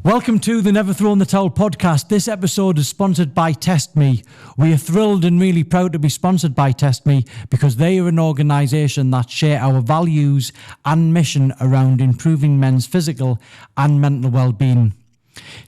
Welcome to the Never Throw in the Towel podcast. This episode is sponsored by Test Me. We are thrilled and really proud to be sponsored by Test Me because they are an organisation that share our values and mission around improving men's physical and mental well-being.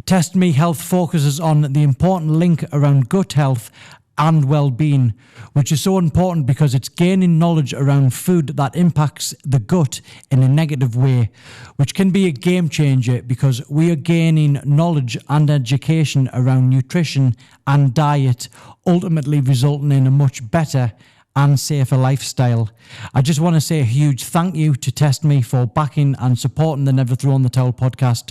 Test Me Health focuses on the important link around gut health and well-being, which is so important because it's gaining knowledge around food that impacts the gut in a negative way, which can be a game changer because we are gaining knowledge and education around nutrition and diet, ultimately resulting in a much better and safer lifestyle. I just want to say a huge thank you to Test Me for backing and supporting the Never Throw in the Towel podcast,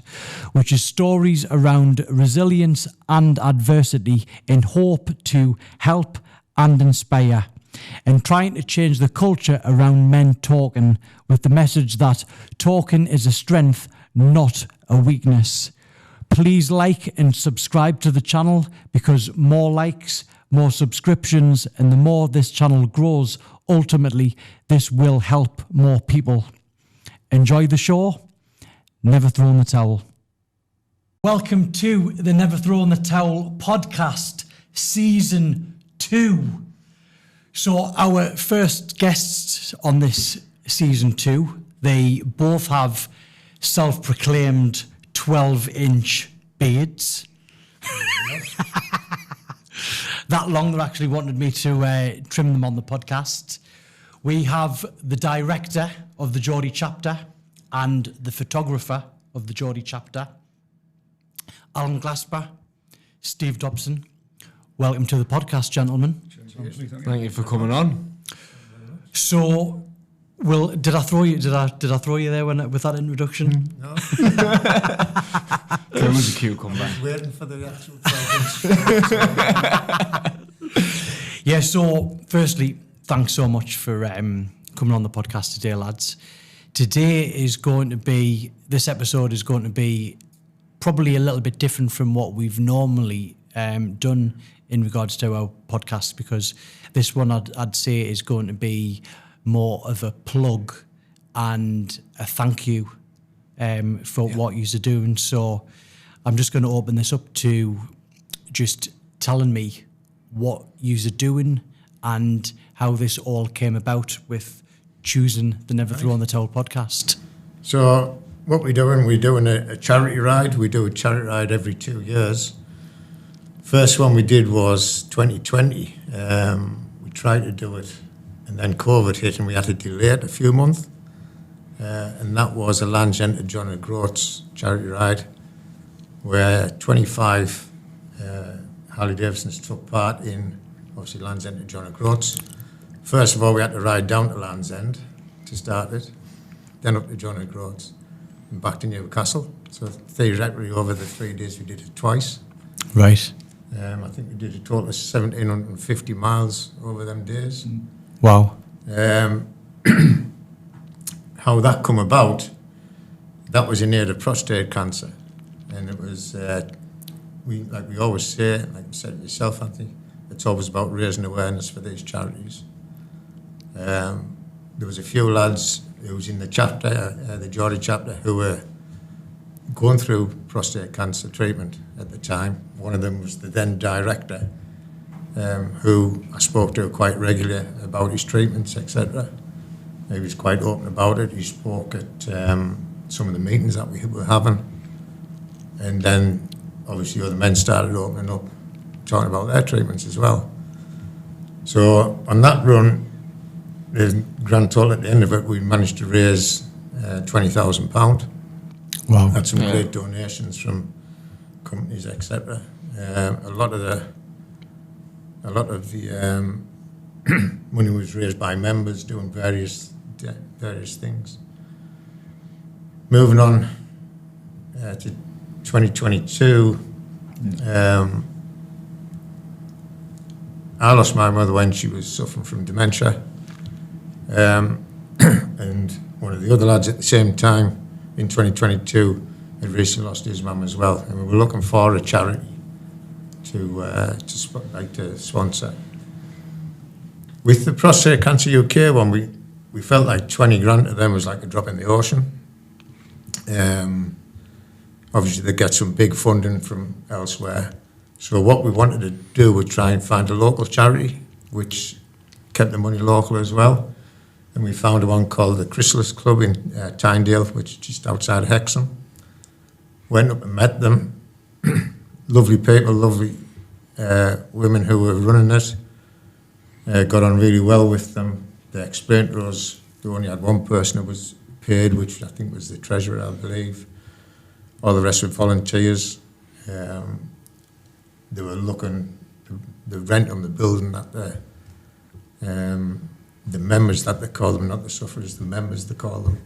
which is stories around resilience and adversity in hope to help and inspire, and trying to change the culture around men talking with the message that talking is a strength, not a weakness. Please like and subscribe to the channel because more likes, more subscriptions, and the more this channel grows, ultimately, this will help more people. Enjoy the show. Never Throw in the Towel. Welcome to the Never Throw in the Towel podcast, Season 2. So our first guests on this Season 2, they both have self-proclaimed 12-inch beards. That long they actually wanted me to trim them on the podcast. We have the director of the Geordie chapter and the photographer of the Geordie chapter, Alan Glasper, Steve Dobson. Welcome to the podcast, gentlemen. Thank you for coming on. So, Will, did I throw you there with that introduction? No. It was a cucumber. Waiting for the actual problems. Yeah, so firstly, thanks so much for coming on the podcast today, lads. This episode is going to be probably a little bit different from what we've normally done in regards to our podcast, because this one I'd say is going to be more of a plug and a thank you for what you're doing. So I'm just going to open this up to just telling me what you're doing and how this all came about with choosing the Never Throw in the Towel podcast. So what we're doing a charity ride. We do a charity ride every 2 years. First one we did was 2020. We tried to do it, and then COVID hit and we had to delay it a few months. And that was a Land's End to John O'Groats charity ride, where 25 Harley Davidsons took part in, obviously, Land's End to John O'Groats. First of all, we had to ride down to Land's End to start it, then up to John O'Groats, and back to Newcastle. So theoretically, over the 3 days, we did it twice. Right. I think we did a total of 1,750 miles over them days. Wow. How that come about, that was in aid of prostate cancer. And it was, we always say, like you said yourself, Anthony, it's always about raising awareness for these charities. There was a few lads who was in the chapter, the Geordie chapter, who were going through prostate cancer treatment at the time. One of them was the then director, who I spoke to quite regularly about his treatments, etc. He was quite open about it. He spoke at some of the meetings that we were having. And then, obviously, other men started opening up, talking about their treatments as well. So, on that run, the grand total at the end of it, we managed to raise £20,000. Wow. Had some great donations from companies, etc. A lot of the money was raised by members doing various things. Moving on to 2022, I lost my mother when she was suffering from dementia, and one of the other lads at the same time in 2022 had recently lost his mum as well, and we were looking for a charity to sponsor. With the Prostate Cancer UK one, we felt like 20 grand to them was like a drop in the ocean. obviously they get some big funding from elsewhere. So what we wanted to do was try and find a local charity, which kept the money local as well. And we found one called the Chrysalis Club in Tynedale, which is just outside Hexham. Went up and met them. Lovely people, lovely women who were running it. Got on really well with them. They explained to us they only had one person who was paid, which I think was the treasurer, I believe. All the rest were volunteers. They were looking, the rent on the building that the members that they call them, not the sufferers, the members they call them,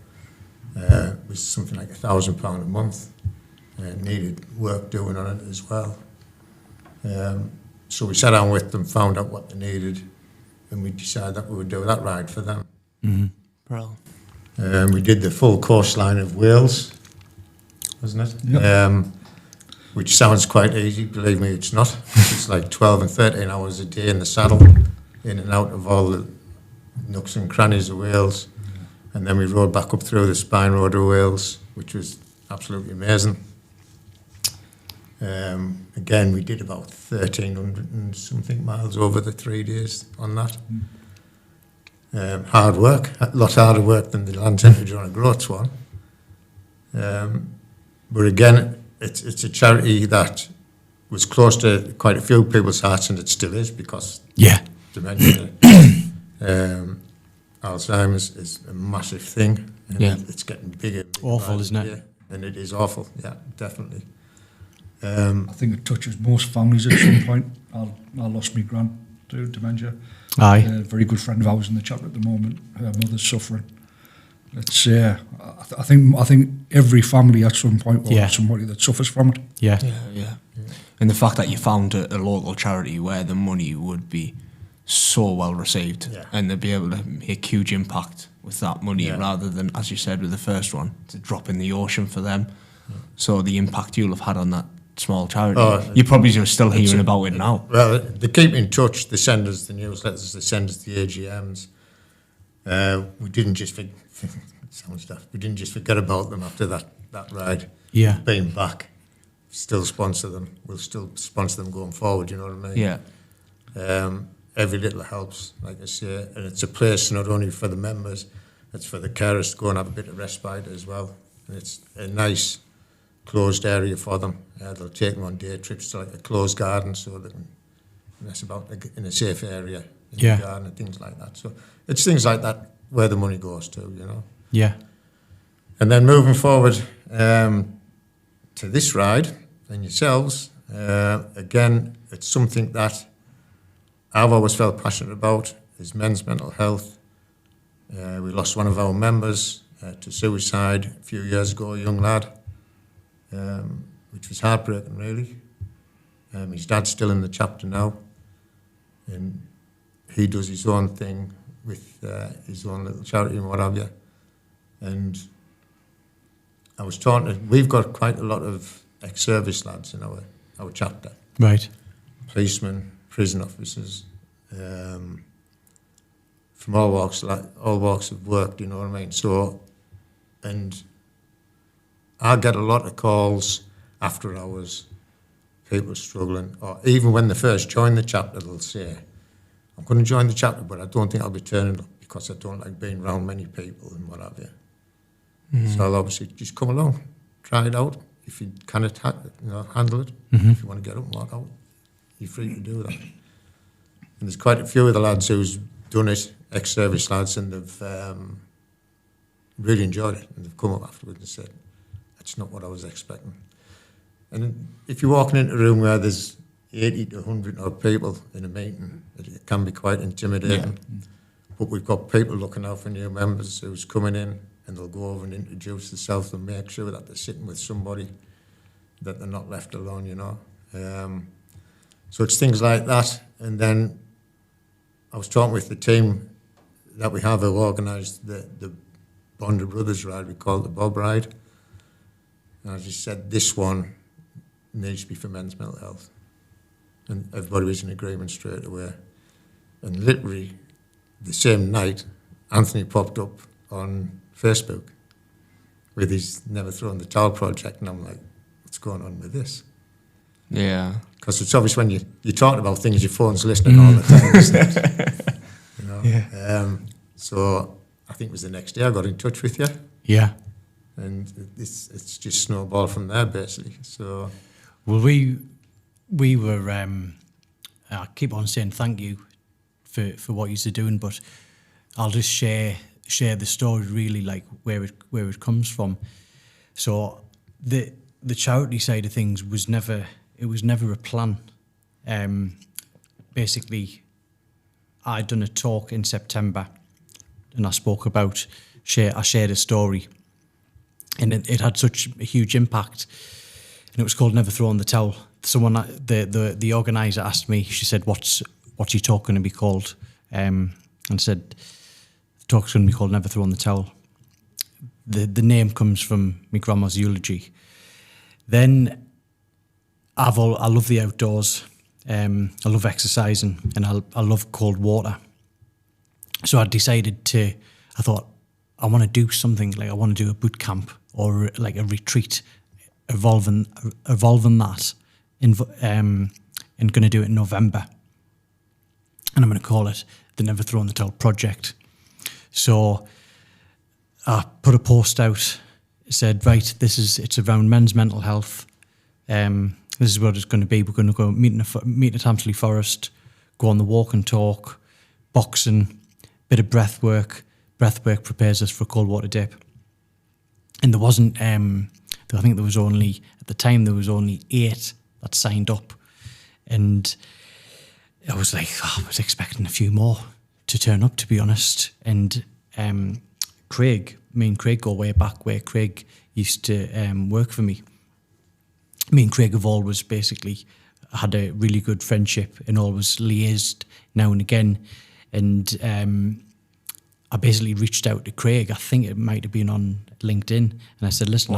was something like £1,000 a month. Needed work doing on it as well. So we sat down with them, found out what they needed, and we decided that we would do that ride for them. Bro. We did the full coastline of Wales, wasn't it? Yep. Which sounds quite easy, believe me, it's not. It's like 12 and 13 hours a day in the saddle, in and out of all the nooks and crannies of Wales. And then we rode back up through the Spine Road of Wales, which was absolutely amazing. Again, we did about 1,300 and something miles over the 3 days on that. Hard work, a lot harder work than the Land Centre on a Groats one. But again, it's a charity that was close to quite a few people's hearts, and it still is, because dementia, Alzheimer's is a massive thing. And it's getting bigger. Awful, isn't it? Yeah, and it is awful, yeah, definitely. I think it touches most families at some point. I lost my gran to dementia. Aye. A very good friend of ours in the chapter at the moment. Her mother's suffering. It's I think every family at some point will have somebody that suffers from it. Yeah. And the fact that you found a local charity where the money would be so well received, and they'd be able to make huge impact with that money, rather than, as you said with the first one, to drop in the ocean for them. So the impact you'll have had on that small charity, you probably are still hearing about it now. Well, they keep in touch. They send us the newsletters. They send us the AGMs. We didn't just we didn't just forget about them after that ride. Yeah. Being back, still sponsor them. We'll still sponsor them going forward. You know what I mean? Yeah. Every little helps, like I say, and it's a place not only for the members, it's for the carers to go and have a bit of respite as well. And it's a nice closed area for them. They'll take them on day trips to like a closed garden, so they can mess about in a safe area in the garden and things like that. So it's things like that where the money goes to, you know. Yeah. And then moving forward to this ride and yourselves, again, it's something that I've always felt passionate about, is men's mental health. We lost one of our members to suicide a few years ago, a young lad, which was heartbreaking, really. His dad's still in the chapter now, and he does his own thing with his own little charity and what have you. And I was talking, we've got quite a lot of ex-service lads in our chapter. Right. Policemen, prison officers, from all walks of work, you know what I mean? So, and I get a lot of calls after hours, people struggling, or even when they first join the chapter, they'll say, I'm going to join the chapter, but I don't think I'll be turning up because I don't like being around many people and what have you. So I'll obviously just come along, try it out. If you can handle it, if you want to get up and walk out, you're free to do that. And there's quite a few of the lads who's done it, ex-service lads, and they've really enjoyed it. And they've come up afterwards and said, that's not what I was expecting. And if you're walking into a room where there's 80 to 100 odd people in a meeting, it can be quite intimidating. Yeah. But we've got people looking out for new members who's coming in, and they'll go over and introduce themselves and make sure that they're sitting with somebody, that they're not left alone, you know. So it's things like that. And then I was talking with the team that we have who organised the Bond of Brothers ride, we call it the Bob Ride. And as you said, this one needs to be for men's mental health. And everybody was in agreement straight away. And literally the same night, Anthony popped up on Facebook with his Never Thrown the Towel project, and I'm like, what's going on with this? Yeah. Because it's obvious when you talk about things, your phone's listening all the time, isn't it? You know? Yeah. So I think it was the next day I got in touch with you, Yeah. and it's just snowballed from there, basically. So, Well, we were. I keep on saying thank you for what you're doing, but I'll just share the story really, like where it comes from. So the charity side of things was never a plan. Basically, I'd done a talk in September, and I spoke about I shared a story, and it had such a huge impact, and it was called Never Throw in the Towel. Someone, the organizer asked me, she said, what's your talk going to be called? And said, the talk's going to be called Never Throw in the Towel. The name comes from my grandma's eulogy. Then I love the outdoors. I love exercising, and I love cold water. So I thought, I want to do something, like I want to do a boot camp or like a retreat evolving that, and going to do it in November. And I'm going to call it the Never Throw in the Towel Project. So I put a post out, said, right, it's around men's mental health. This is what it's going to be. We're going to go meet at Hampsley Forest, go on the walk and talk, boxing, bit of breath work. Breath work prepares us for a cold water dip. And there wasn't, I think there was only, at the time, there was only 8 that signed up. And I was like, I was expecting a few more to turn up, to be honest. And Craig, me and Craig go way back, where Craig used to work for me. Me and Craig have always basically had a really good friendship and always liaised now and again. And I basically reached out to Craig. I think it might have been on LinkedIn, and I said, "Listen,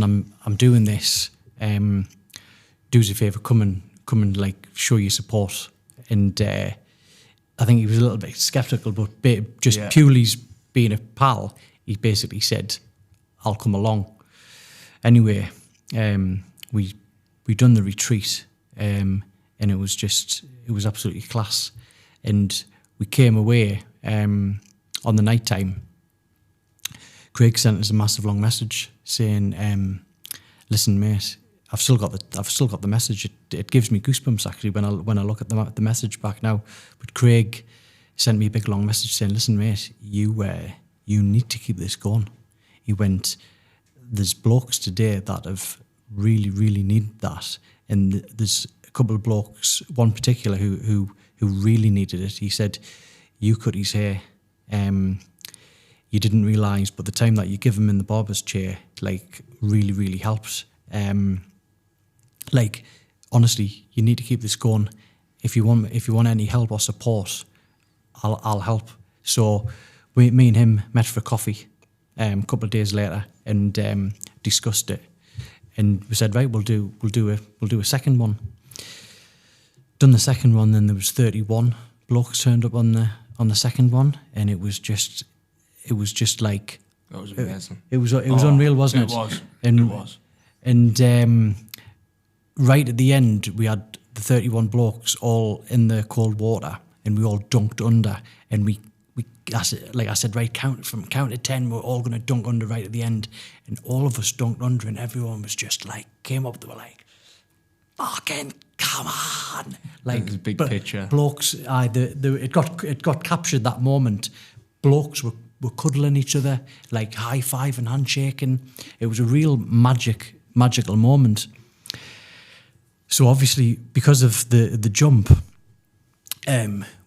I'm doing this. Do us a favour, come and like show your support." And I think he was a little bit skeptical, but purely being a pal, he basically said, "I'll come along." Anyway, we done the retreat, and it was absolutely class. And we came away on the night time. Craig sent us a massive long message saying, "Listen, mate, I've still got the message. It gives me goosebumps actually when I look at the message back now." But Craig sent me a big long message saying, "Listen, mate, you need to keep this going." He went, "There's blokes today that have really, really needed that, and there's a couple of blokes, one particular who really needed it." He said, "You cut his hair. You didn't realise, but the time that you give him in the barber's chair, like, really, really helps. Like, honestly, you need to keep this going. If you want any help or support, I'll help." So me and him met for coffee a couple of days later and discussed it, and we said, right, we'll do a second one. Done the second one, then there was 31 blokes turned up on the second one, and it was just like, that was amazing. It was unreal, wasn't it? It was. And right at the end, we had the 31 blokes all in the cold water, and we all dunked under, and I said, right, count to 10, we're all going to dunk under right at the end, and all of us dunked under, and everyone was just like, came up, they were like, "Fucking come on!" Like, the big picture. Blokes, it got captured that moment. Blokes were cuddling each other, like high five and handshaking. It was a real magical moment. So obviously, because of the jump,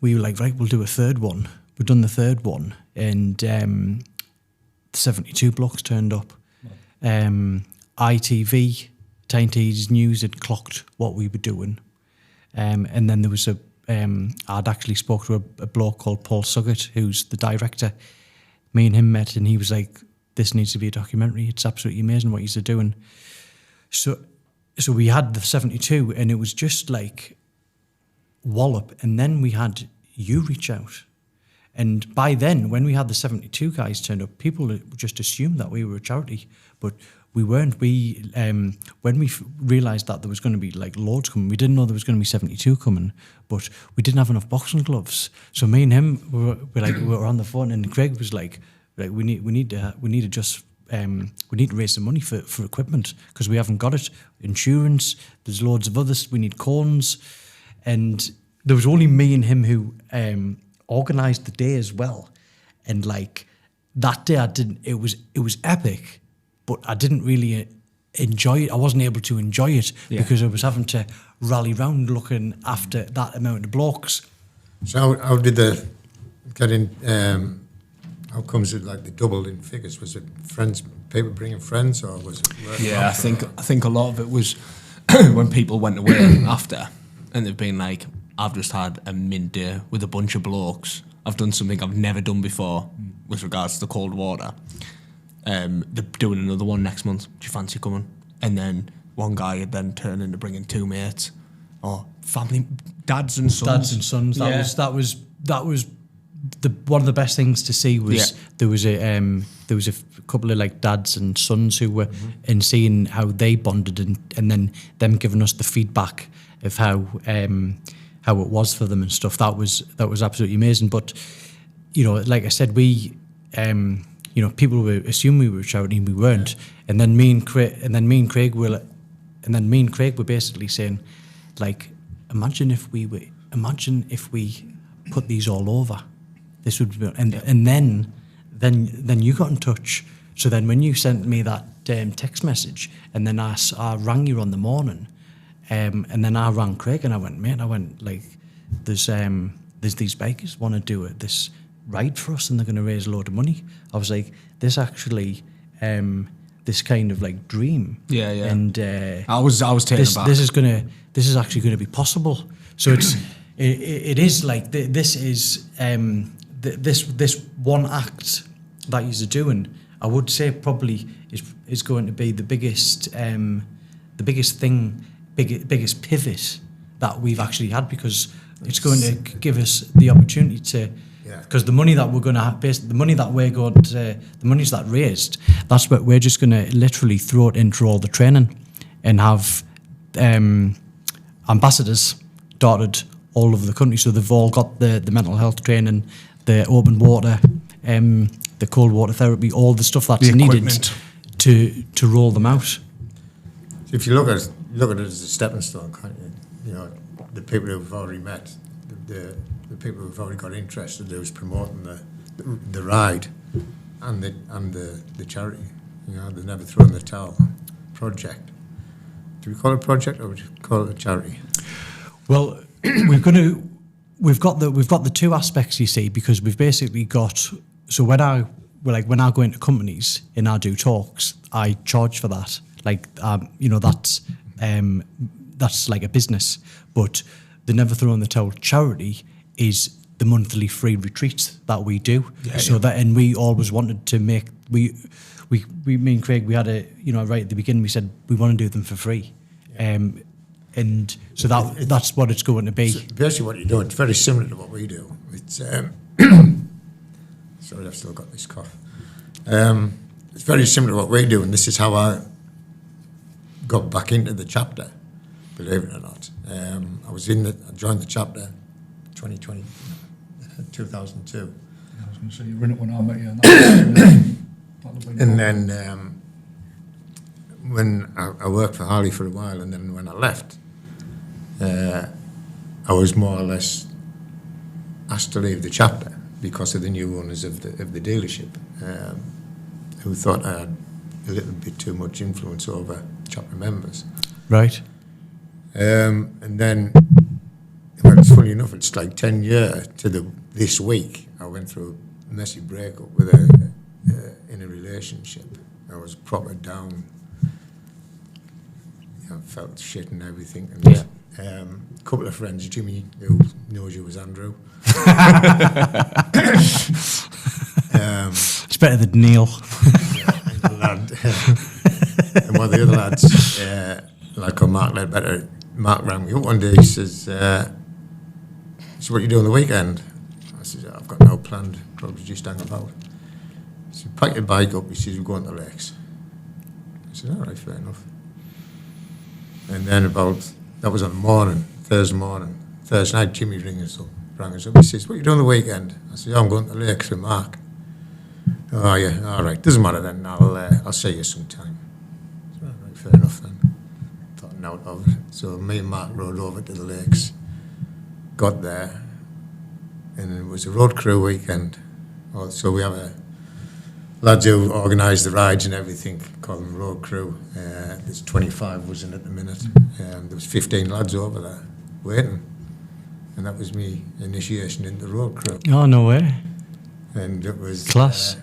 we were like, right, we'll do a third one. We've done the third one, and 72 blokes turned up. ITV, Tainties News had clocked what we were doing. And then there was I'd actually spoke to a bloke called Paul Suggett, who's the director. Me and him met, and he was like, "This needs to be a documentary. It's absolutely amazing what you're doing." So we had the 72, and it was just like wallop. And then we had you reach out. And by then, when we had the 72 guys turned up, people just assumed that we were a charity. But we weren't. When we realised that there was going to be like loads coming, we didn't know there was going to be 72 coming, but we didn't have enough boxing gloves. So me and him we were on the phone, and Craig was like we need to raise some money for equipment because we haven't got it. Insurance. There's loads of others. We need cones, and there was only me and him who organised the day as well. And like that day, it was epic, but I didn't really enjoy it. I wasn't able to enjoy it because I was having to rally round looking after that amount of blokes. So how did the get in? How comes it like they doubled in figures? Was it friends, people bringing friends, or was it? Yeah, I think a lot of it was when people went away after, and they've been like, I've just had a mint day with a bunch of blokes. I've done something I've never done before with regards to the cold water. They're doing another one next month. Do you fancy coming? And then one guy had then turned into bringing 2 mates, or family, dads and sons. That was one of the best things to see was there was a couple of like dads and sons who were and seeing how they bonded and then them giving us the feedback of how it was for them and stuff. That was absolutely amazing. But like I said, we people were assuming we were a charity and we weren't. And then me and Craig were basically saying, like, imagine if we put these all over. This would be, and then you got in touch. So then when you sent me that text message, and then I rang you on the morning, and then I rang Craig and I went, like, there's these bikers want to do this ride for us and they're going to raise a load of money. I was like, this actually, this kind of like dream. Yeah. And I was taken aback. This is actually going to be possible. So it is like this is this one act that you're doing. I would say probably is going to be the biggest pivot that we've actually had, because it's going to give us the opportunity to, because the money that we're going to have, the money that raised, that's what we're just going to literally throw it into all the training and have ambassadors dotted all over the country. So they've all got the mental health training, the open water, the cold water therapy, all the stuff that's needed to roll them out. So if you look at it as a stepping stone, can't you? The people who've already met, the people who've already got interested, who's promoting the ride and the charity. They've never thrown the towel. Project. Do we call it a project or would you call it a charity? Well, we've got the two aspects, you see, because we've basically got. So when I go into companies and I do talks, I charge for that. Like that's like a business. But the Never Thrown the Towel charity is the monthly free retreats that we do. And we always wanted to make me and Craig, we had right at the beginning we said we want to do them for free. And so that's what it's going to be. So basically what you're doing, it's very similar to what we do. It's sorry, I've still got this cough. It's very similar to what we do, and this is how I got back into the chapter, believe it or not. I joined the chapter 2002. I was going to say, you were in it when I met you. And then when I worked for Harley for a while, and then when I left, I was more or less asked to leave the chapter because of the new owners of the dealership, who thought I had a little bit too much influence over chapter members. Right. And then, well, it's funny enough, it's like 10 years to this week, I went through a messy breakup with in a relationship. I was proper down. I felt shit and everything. And a couple of friends, Jimmy, who knows you as Andrew. It's better than Neil. And one of the other lads, like Mark Ledbetter, Mark rang me up one day. He says, "So what you do on the weekend?" I said, "I've got no planned. Probably just hang about." He said, "Pack your bike up." He says, "We're going to the lakes." I said, all right, fair enough. And then that was on the morning, Thursday morning. Thursday night, Jimmy rang us up. He says, what are you doing the weekend? I said, I'm going to the lakes with Mark. Oh, yeah, all right, doesn't matter then, I'll see you sometime. I said, all right, fair enough then. Thought note of it. So me and Mark rode over to the lakes, got there, and it was a road crew weekend. So we have lads who organise the rides and everything, call them road crew. There's 25 of us in at the minute. There was 15 lads over there waiting. And that was me initiation into road crew. Oh, no way. And it was... Class.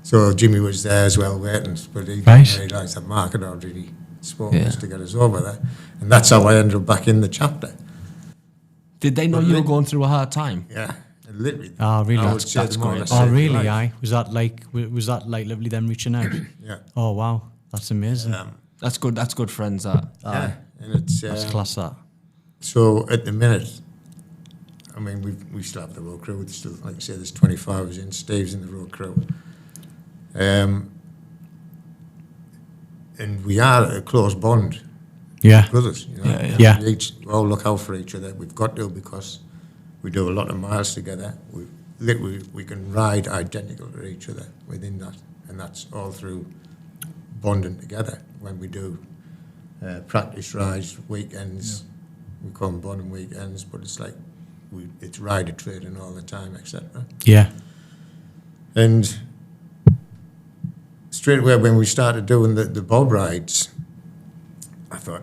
So Jimmy was there as well waiting, but he didn't realise that Mark had already spoken us to get us over there. And that's how I ended up back in the chapter. Did they know you were going through a hard time? Yeah, literally. Oh, really? That's great. Oh, really? Aye. Was that like lovely them reaching out? Yeah. Oh, wow. That's amazing. That's good. That's good friends. That. Yeah, and it's... That's class, that. So at the minute, I mean, we still have the road crew. It's still, like I say, there's 25 of us in. Steve's in the road crew. And we are a close bond. Yeah. Brothers, you know. Yeah. We all look out for each other. We've got to, because we do a lot of miles together. We can ride identical to each other within that. And that's all through bonding together. When we do practice rides, weekends, we call them bonding weekends, but it's like, it's rider trading all the time, etc. Yeah. And straight away when we started doing the bob rides, I thought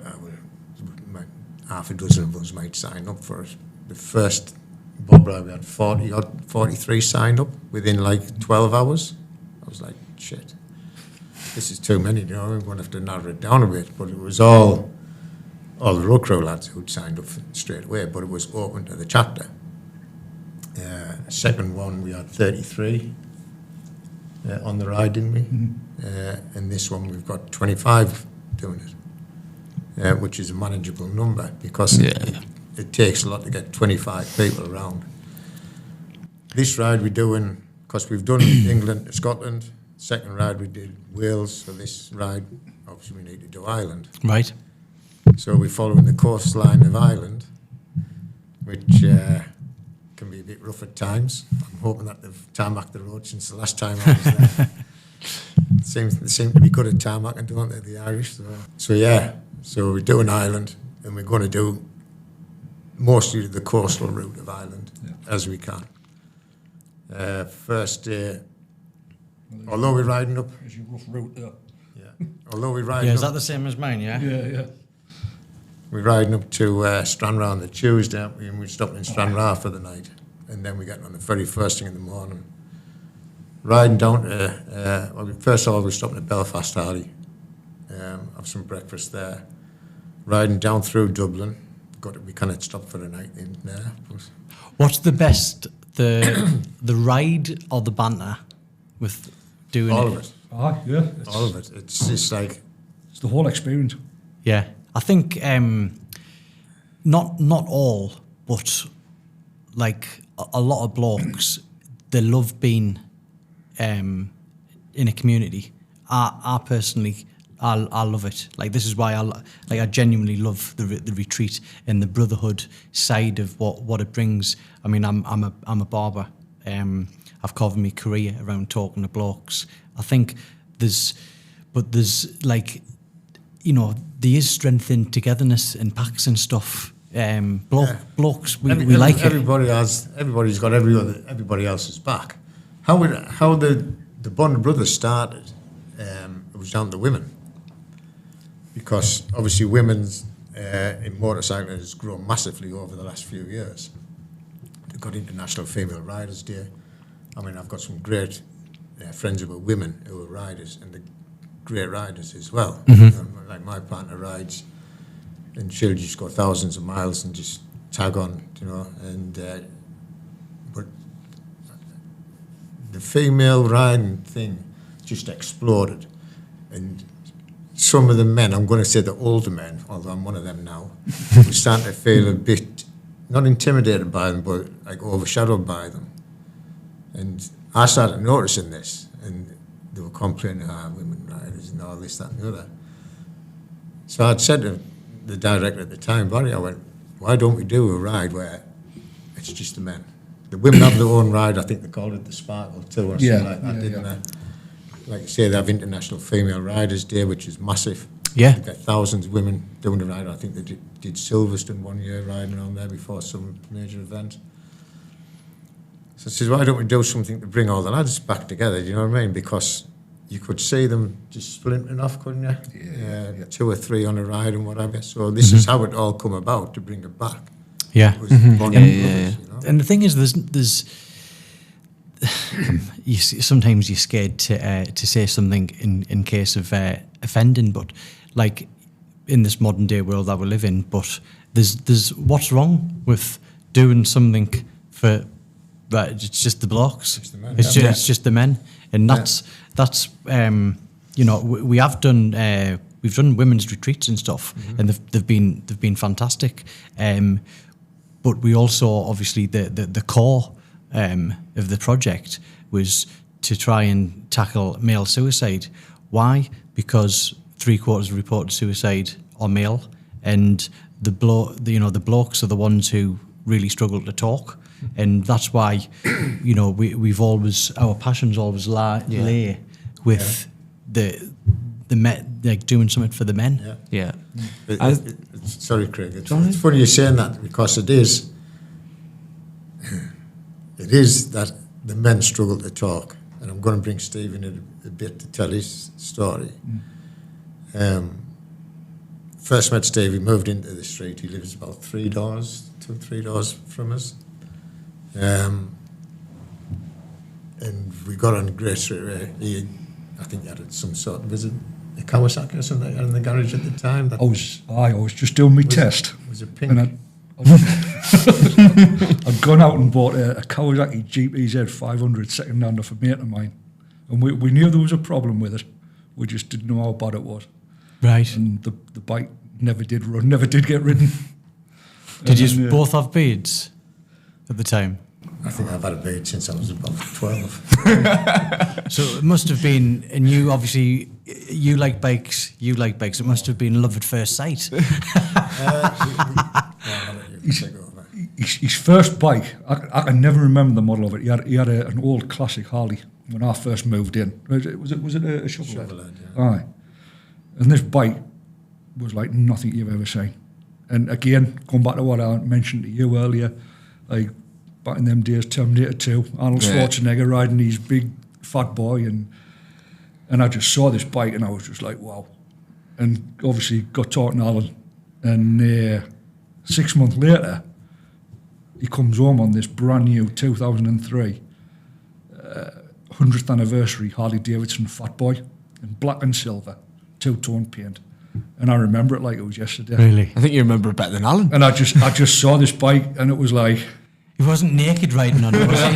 half a dozen of us might sign up for it. The first bob ride, we had 43 signed up within like 12 hours. I was like, shit, this is too many, you know, we're going to have to narrow it down a bit. But it was all the road crew lads who'd signed up straight away, but it was open to the chapter. Second one, we had 33 on the ride, didn't we? Mm-hmm. And this one, we've got 25 doing it, which is a manageable number, because it takes a lot to get 25 people around. This ride we're doing, because we've done England to Scotland. Second ride we did Wales, so this ride, obviously we need to do Ireland. Right. So we're following the coastline of Ireland, which can be a bit rough at times. I'm hoping that they've tarmacked the road since the last time I was there. They seem to be good at tarmacking, don't they, the Irish? So we're doing Ireland, and we're going to do mostly the coastal route of Ireland as we can. First day, although we're riding up... There's your rough route there. Yeah. Although we're riding Yeah, is up... that the same as mine, yeah? Yeah. We're riding up to Stranraer on the Tuesday, and we're stopping in Stranraer for the night. And then we get on the very first thing in the morning. Riding down to... first of all, we're stopping at Belfast Harley. Have some breakfast there. Riding down through Dublin. We cannot stop for the night in there. What's the best, the ride or the banter with doing all it? of it. Yeah. All of it. It's just like... It's the whole experience. Yeah. I think not all, but like a lot of blokes, they love being in a community. I personally, I love it. Like, this is why I genuinely love the retreat and the brotherhood side of what it brings. I mean, I'm a barber. I've covered my career around talking to blokes. I think there's like, you know, there is strength in togetherness and packs and stuff. Blokes, we like it. Everybody's got everybody else's back. How the Bond of Brothers started, it was down to women. Because obviously women's in motorcycling has grown massively over the last few years. They've got International Female Riders Day. I mean, I've got some great friends who are women who are riders, and they're great riders as well. Mm-hmm. Like my partner rides, and she'll just go thousands of miles and just tag on, you know. And but the female riding thing just exploded, and some of the men, I'm going to say the older men, although I'm one of them now, we're starting to feel a bit, not intimidated by them, but like overshadowed by them. And I started noticing this, and they were complaining, women riders and all this, that and the other. So I'd said to the director at the time, Barry, I went, why don't we do a ride where it's just the men? The women have their own ride. I think they called it the Sparkle too, or something like that, didn't they? Like you say, they have International Female Riders Day, which is massive. Yeah. They get thousands of women doing the ride. I think they did Silverstone one year riding on there before some major event. So I said, why don't we do something to bring all the lads back together, do you know what I mean? Because you could see them just splinting off, couldn't you? Yeah. 2 or 3 on a ride and whatever. So this is how it all come about, to bring it back. Yeah. It was Bonnie Brothers, you know? And the thing is, there's sometimes you're scared to say something in case of offending, but like in this modern day world that we live in, but there's what's wrong with doing something for that? It's just the blokes. It's the men, It's just the men, and that's you know, we have done we've done women's retreats and stuff, and they've been fantastic. But we also, obviously, the core of the project was to try and tackle male suicide. Why? Because 3/4 of reported suicide are male, and the blokes are the ones who really struggle to talk, and that's why, you know, we've always, our passions always lay with the men, like doing something for the men. Yeah. Sorry, Craig. It's funny you're saying that, because it is that the men struggle to talk. And I'm going to bring Steve in a bit to tell his story. First met Steve, he moved into the street. He lives about 3 doors from us. And we got on great straight away. I think he had some sort of, was it a Kawasaki or something in the garage at the time? I was just doing my test. Was it pink? And I'd gone out and bought a Kawasaki GPZ 500 second-hand off a mate of mine. And we knew there was a problem with it. We just didn't know how bad it was. Right. And the bike never did run, never did get ridden. Did you both have beards at the time? I think I've had a beard since I was about 12. So it must have been, and you obviously, you like bikes, it must have been love at first sight. His first bike, I can never remember the model of it. He had an old classic Harley when I first moved in. Was it a Chevrolet? Aye. And this bike was like nothing you've ever seen. And again, going back to what I mentioned to you earlier, like back in them days, Terminator 2, Arnold Schwarzenegger riding his big fat boy, and I just saw this bike and I was just like, wow. And obviously got talking to Alan, and 6 months later, he comes home on this brand new 2003 100th anniversary Harley Davidson Fat Boy in black and silver, 2-tone paint. And I remember it like it was yesterday. Really? I think you remember it better than Alan. And I just saw this bike and it was like, He wasn't naked riding on it, was he?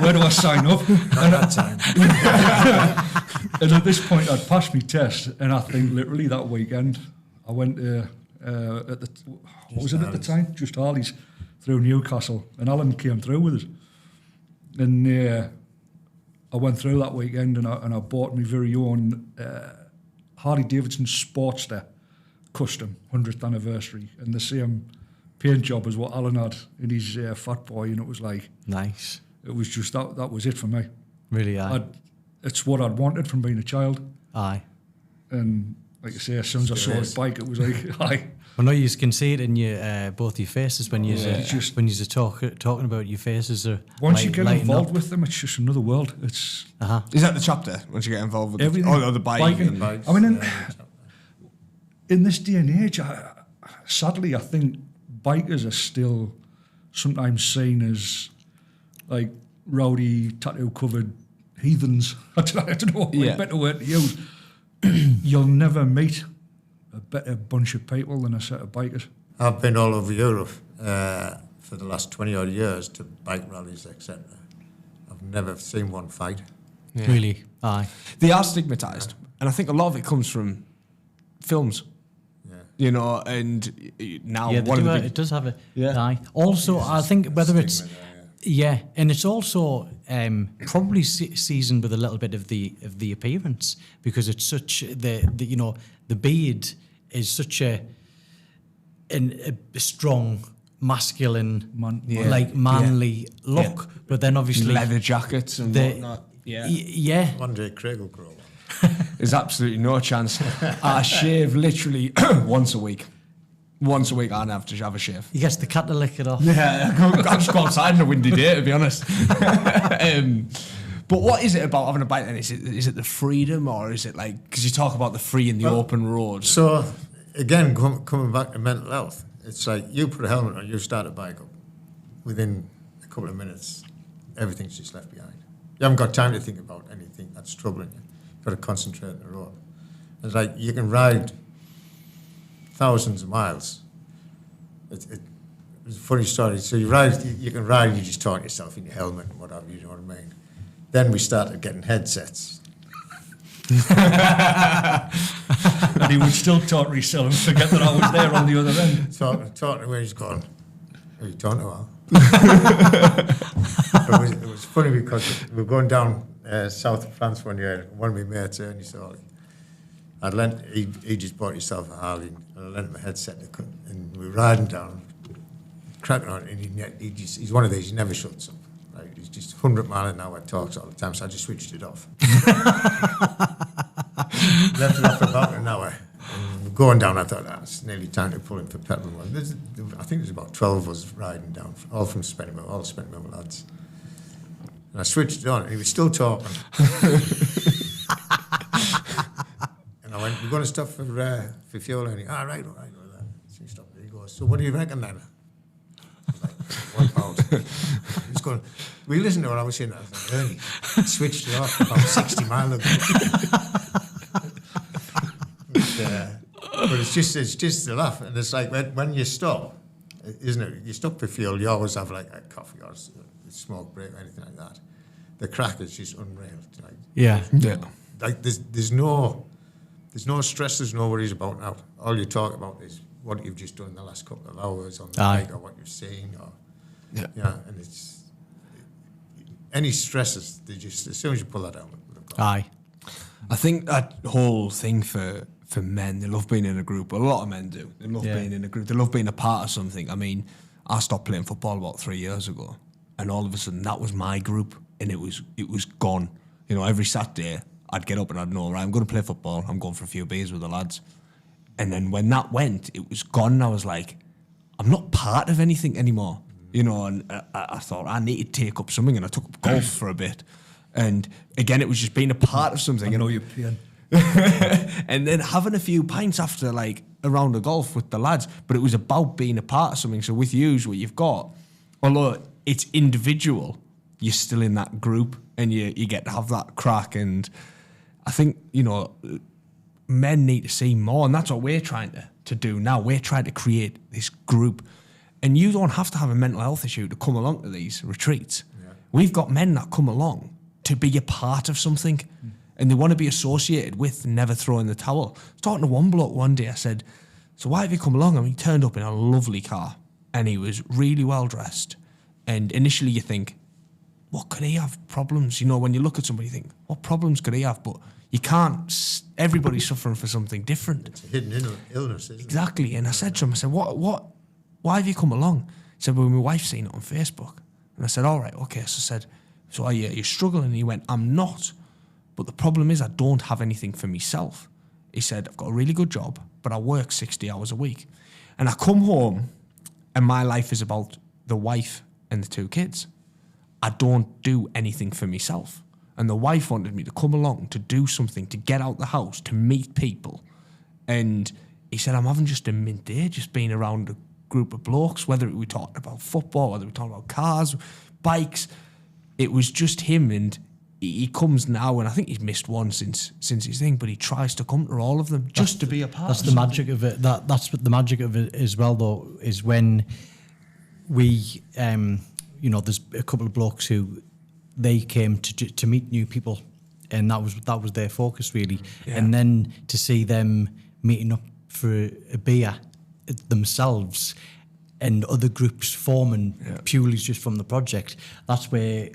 where do I sign up? At that time. And at this point, I'd passed my test, and I think literally that weekend, I went to, what was it at the time? Just Harley's through Newcastle, and Alan came through with us. And I went through that weekend, and I bought my very own Harley Davidson Sportster custom 100th anniversary, and the same paint job as what Alan had in his Fat Boy, and it was like, Nice. it was just that was it for me. Really, aye. It's what I'd wanted from being a child. Aye. And like I say, as soon as I saw his bike, it was like, aye. Well, no, you can see it in your both your faces when you're talking about your faces are. Once you get lighting involved up. with them, it's just another world. It's Is that the chapter, once you get involved with everything. the bike? Biking. Bikes, I mean, in this day and age, sadly, I think bikers are still sometimes seen as like rowdy, tattoo-covered heathens. I don't know what better word to use. You'll never meet a better bunch of people than a set of bikers. I've been all over Europe for the last 20 odd years to bike rallies, etc. I've never seen one fight. Yeah. Really, aye. They are stigmatised, and I think a lot of it comes from films. Yeah. You know, and now Yeah, one of the big, it does have a Yeah. aye. Also, I think whether it's Stigma there, and it's also probably seasoned with a little bit of the appearance, because it's such the beard is such a strong, masculine, manly look. But then obviously leather jackets and whatnot. Yeah. One day Craig will grow one. There's absolutely no chance. I shave literally once a week. Once a week, I have to have a shave. He gets the cat to lick it off. Yeah, I just go outside on a windy day, to be honest. But what is it about having a bike then? Is it the freedom, or is it like, because you talk about the free and the open road? So, again, coming back to mental health, it's like you put a helmet on, you start a bike up. Within a couple of minutes, everything's just left behind. You haven't got time to think about anything that's troubling you. You've got to concentrate on the road. It's like you can ride thousands of miles. It's a funny story. So you can ride and you just talk to yourself in your helmet and whatever, you know what I mean? Then we started getting headsets. And he would still talk to himself and forget that I was there on the other end. Talking to where he's gone. Are you talking to her? It was funny because we were going down south of France one year. One of my mates, Ernie Story, he just bought himself a Harley and I lent him a headset and we were riding down, cracking on, and he's one of these, he never shuts up. Right? He's just 100 mile an hour, talks all the time, so I just switched it off. Left it off for about an hour. And going down, I thought, it's nearly time to pull in for petrol. I think there's about 12 of us riding down, all from Spennymill, all Spennymill lads. And I switched it on, and he was still talking. And I went, we're going to stop for fuel. And he, right. So he stopped. He goes, so what do you reckon then? Like, £1. He's going, we listened to what I was saying. I was like, Ernie, switched it off about 60 miles ago. But it's just a laugh, and it's like when you stop, isn't it? You stop for fuel, you always have like a coffee or a smoke break or anything like that. The crack is just unreal. Like, yeah. Like there's no stress, there's no worries about now. All you talk about is what you've just done in the last couple of hours on the bike, or what you've seen, or and it's any stresses. They just, as soon as you pull that out, Aye. I think that whole thing for men, they love being in a group. A lot of men do. They love being in a group. They love being a part of something. I mean, I stopped playing football about 3 years ago, and all of a sudden that was my group, and it was gone. You know, every Saturday I'd get up and I'd know, right, I'm going to play football. I'm going for a few beers with the lads. And then when that went, it was gone. And I was like, I'm not part of anything anymore. You know, and I thought I need to take up something, and I took up golf for a bit. And again, it was just being a part of something. I know you're playing. And then having a few pints after, like, a round of golf with the lads. But it was about being a part of something. So with you, what you've got, although it's individual, you're still in that group, and you get to have that crack. And I think, you know, men need to see more, and that's what we're trying to do now. We're trying to create this group. And you don't have to have a mental health issue to come along to these retreats. Yeah. We've got men that come along to be a part of something, and they want to be associated with never throwing the towel. I was talking to one bloke one day, I said, so why have you come along? I mean, he turned up in a lovely car, and he was really well dressed. And initially you think, what could he have? Problems? You know, when you look at somebody, you think, what problems could he have? But you can't. Everybody's suffering for something different. It's a hidden illness, isn't it? Exactly. And I said to him, I said, why have you come along? He said, well, my wife's seen it on Facebook. And I said, all right, okay. So I said, so are you struggling? And he went, I'm not. But the problem is I don't have anything for myself. He said, I've got a really good job, but I work 60 hours a week. And I come home and my life is about the wife and the 2 kids. I don't do anything for myself. And the wife wanted me to come along to do something, to get out the house, to meet people. And he said, I'm having just a mint day, just being around a group of blokes, whether we talking about football, whether we talking about cars, bikes. It was just him, and he comes now, and I think he's missed one since his thing, but he tries to come to all of them just to be a part. That's the magic of it. That's what the magic of it as well, though, is when we, you know, there's a couple of blokes who they came to meet new people, and that was their focus really. Yeah. And then to see them meeting up for a beer themselves, and other groups forming purely just from the project, that's where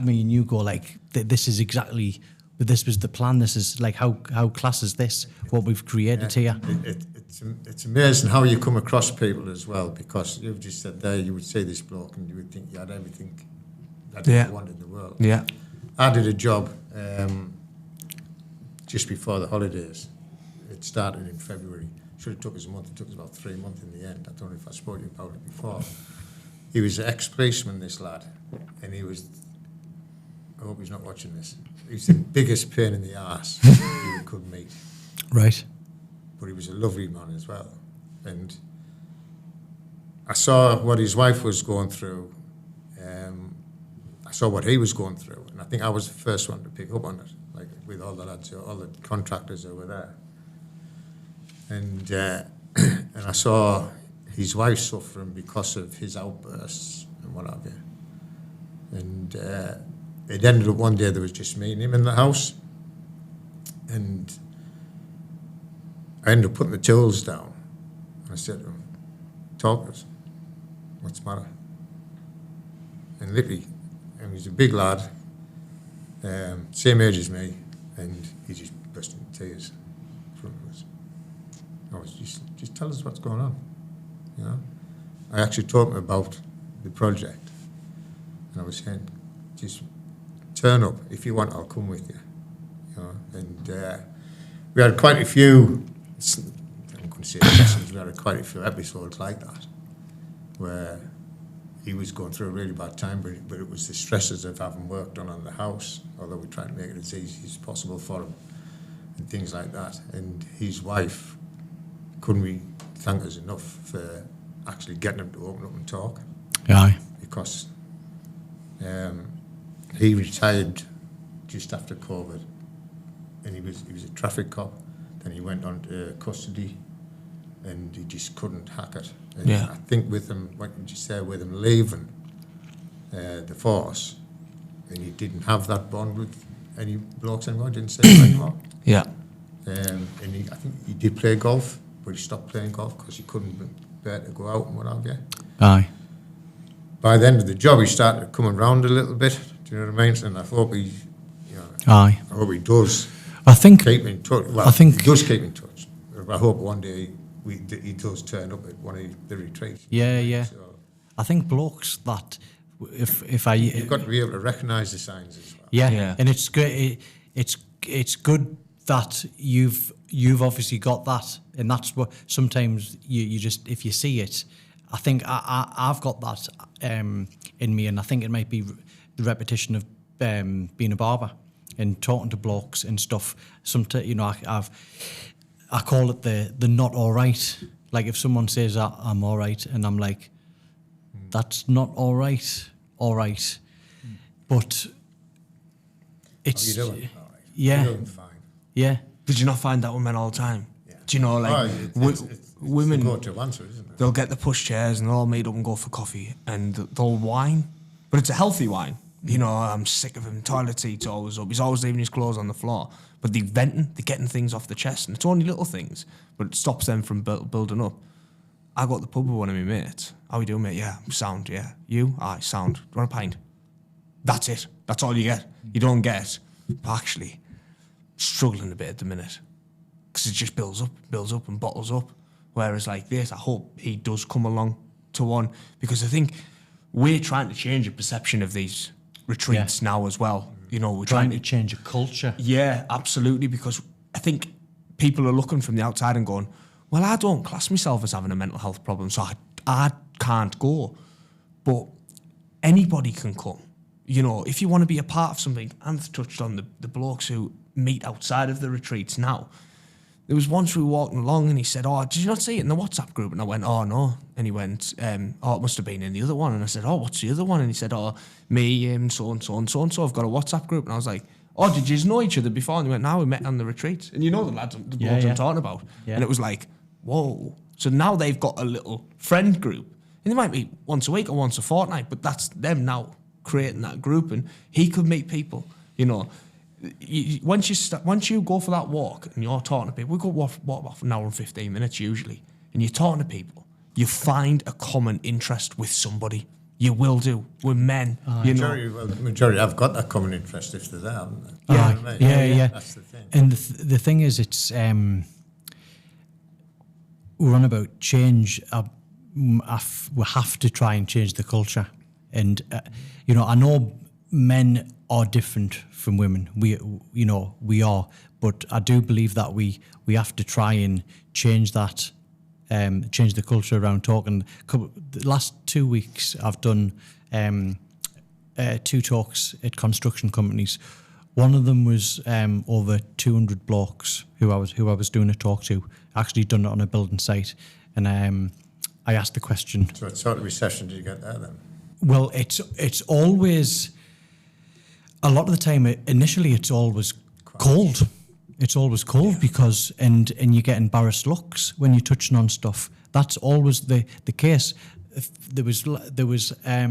me and you go, like, this is exactly But this was the plan. This is like how class is this? What we've created here. It's amazing how you come across people as well, because you've just said there, you would see this bloke and you would think you had everything that you wanted in the world. Yeah. I did a job just before the holidays. It started in February. Should have took us a month. It took us about 3 months in the end. I don't know if I spoke to you about it before. He was an ex-policeman, this lad, and he was, I hope he's not watching this, he was the biggest pain in the arse you could meet. Right. But he was a lovely man as well. And I saw what his wife was going through. I saw what he was going through. And I think I was the first one to pick up on it, like with all the lads, all the contractors that were there. And and I saw his wife suffering because of his outbursts and what have you. And it ended up one day there was just me and him in the house. And I ended up putting the tools down. I said to him, talk to us. What's the matter? And literally, and he's a big lad, same age as me, and he just burst into tears in front of us. I was just tell us what's going on, you know. I actually told him about the project, and I was saying, just turn up. If you want, I'll come with you, you know. And we had quite a few, I'm going to say lessons, we had quite a few episodes like that, where he was going through a really bad time, but it was the stresses of having work done on the house, although we tried to make it as easy as possible for him, and things like that. And his wife, couldn't we thank us enough for actually getting him to open up and talk? Aye. Because he retired just after COVID, and he was a traffic cop. Then he went on to custody, and he just couldn't hack it. And I think with him, what you just said, with him leaving the force, and he didn't have that bond with any blokes anymore, didn't say it anymore. Yeah. And I think he did play golf, but he stopped playing golf because he couldn't bear to go out and what have you. Aye. By the end of the job, he started coming round a little bit. Do you know what I mean? And I hope he, Aye. I hope he does. I think keep in touch. Well, he does keep in touch. I hope one day he does turn up at one of the retreats. Yeah. So I think blokes that if I you've got to be able to recognise the signs as well. Yeah. And it's great. It's good that you've obviously got that, and that's what sometimes you just, if you see it, I think I've got that in me, and I think it might be the repetition of being a barber and talking to blokes and stuff. Sometimes, I call it the not all right. Like if someone says I'm all right, and I'm like, that's not all right. But it's How you doing? All right. Yeah. You're doing fine. Yeah. Did you not find that with men all the time? Yeah. Do you know, like, it's women, the go-to answer, isn't it? they'll get the push chairs and they'll all meet up and go for coffee and they'll whine, but it's a healthy whine. You know, I'm sick of him, toilet seat's always up, he's always leaving his clothes on the floor. But they're venting, they're getting things off the chest, and it's only little things, but it stops them from building up. I got the pub with one of my mates. How we doing, mate? Yeah, sound, yeah. You? Aye, sound. Do you want a pint? That's it. That's all you get. You don't get, but actually, struggling a bit at the minute. Because it just builds up and bottles up. Whereas like this, I hope he does come along to one, because I think we're trying to change the perception of these retreats now as well. You know, we're trying to change a culture. Yeah, absolutely, because I think people are looking from the outside and going, well, I don't class myself as having a mental health problem, so I can't go. But anybody can come. You know, if you want to be a part of something, Anth touched on the blokes who meet outside of the retreats now. There was once we were walking along and he said, oh, did you not see it in the WhatsApp group? And I went, oh, no. And he went, oh, it must have been in the other one. And I said, oh, what's the other one? And he said, oh, me, so-and-so and so-and-so. I've got a WhatsApp group. And I was like, oh, did you know each other before? And he went, no, we met on the retreat. And you know the lads, the blokes I'm talking about. Yeah. And it was like, whoa. So now they've got a little friend group. And they might meet once a week or once a fortnight, but that's them now creating that group. And he could meet people, you know. Once you go for that walk and you're talking to people, we go walk about an hour and 15 minutes usually, and you're talking to people, you find a common interest with somebody, You will do. We're men. You know. Majority have got that common interest if they're there, haven't they? Yeah, You know what I mean? yeah. That's the thing. And the thing is, it's we're on about change. We have to try and change the culture, and I know men are different from women. We are, but I do believe that we have to try and change that, change the culture around talking. The last 2 weeks, I've done 2 talks at construction companies. One of them was over 200 blokes who I was doing a talk to. Actually done it on a building site, and I asked the question. So what sort of reception did you get there then? Well, it's always, a lot of the time, initially it's always cold. It's always cold because, and you get embarrassed looks when you're touching on stuff. That's always the case. There was a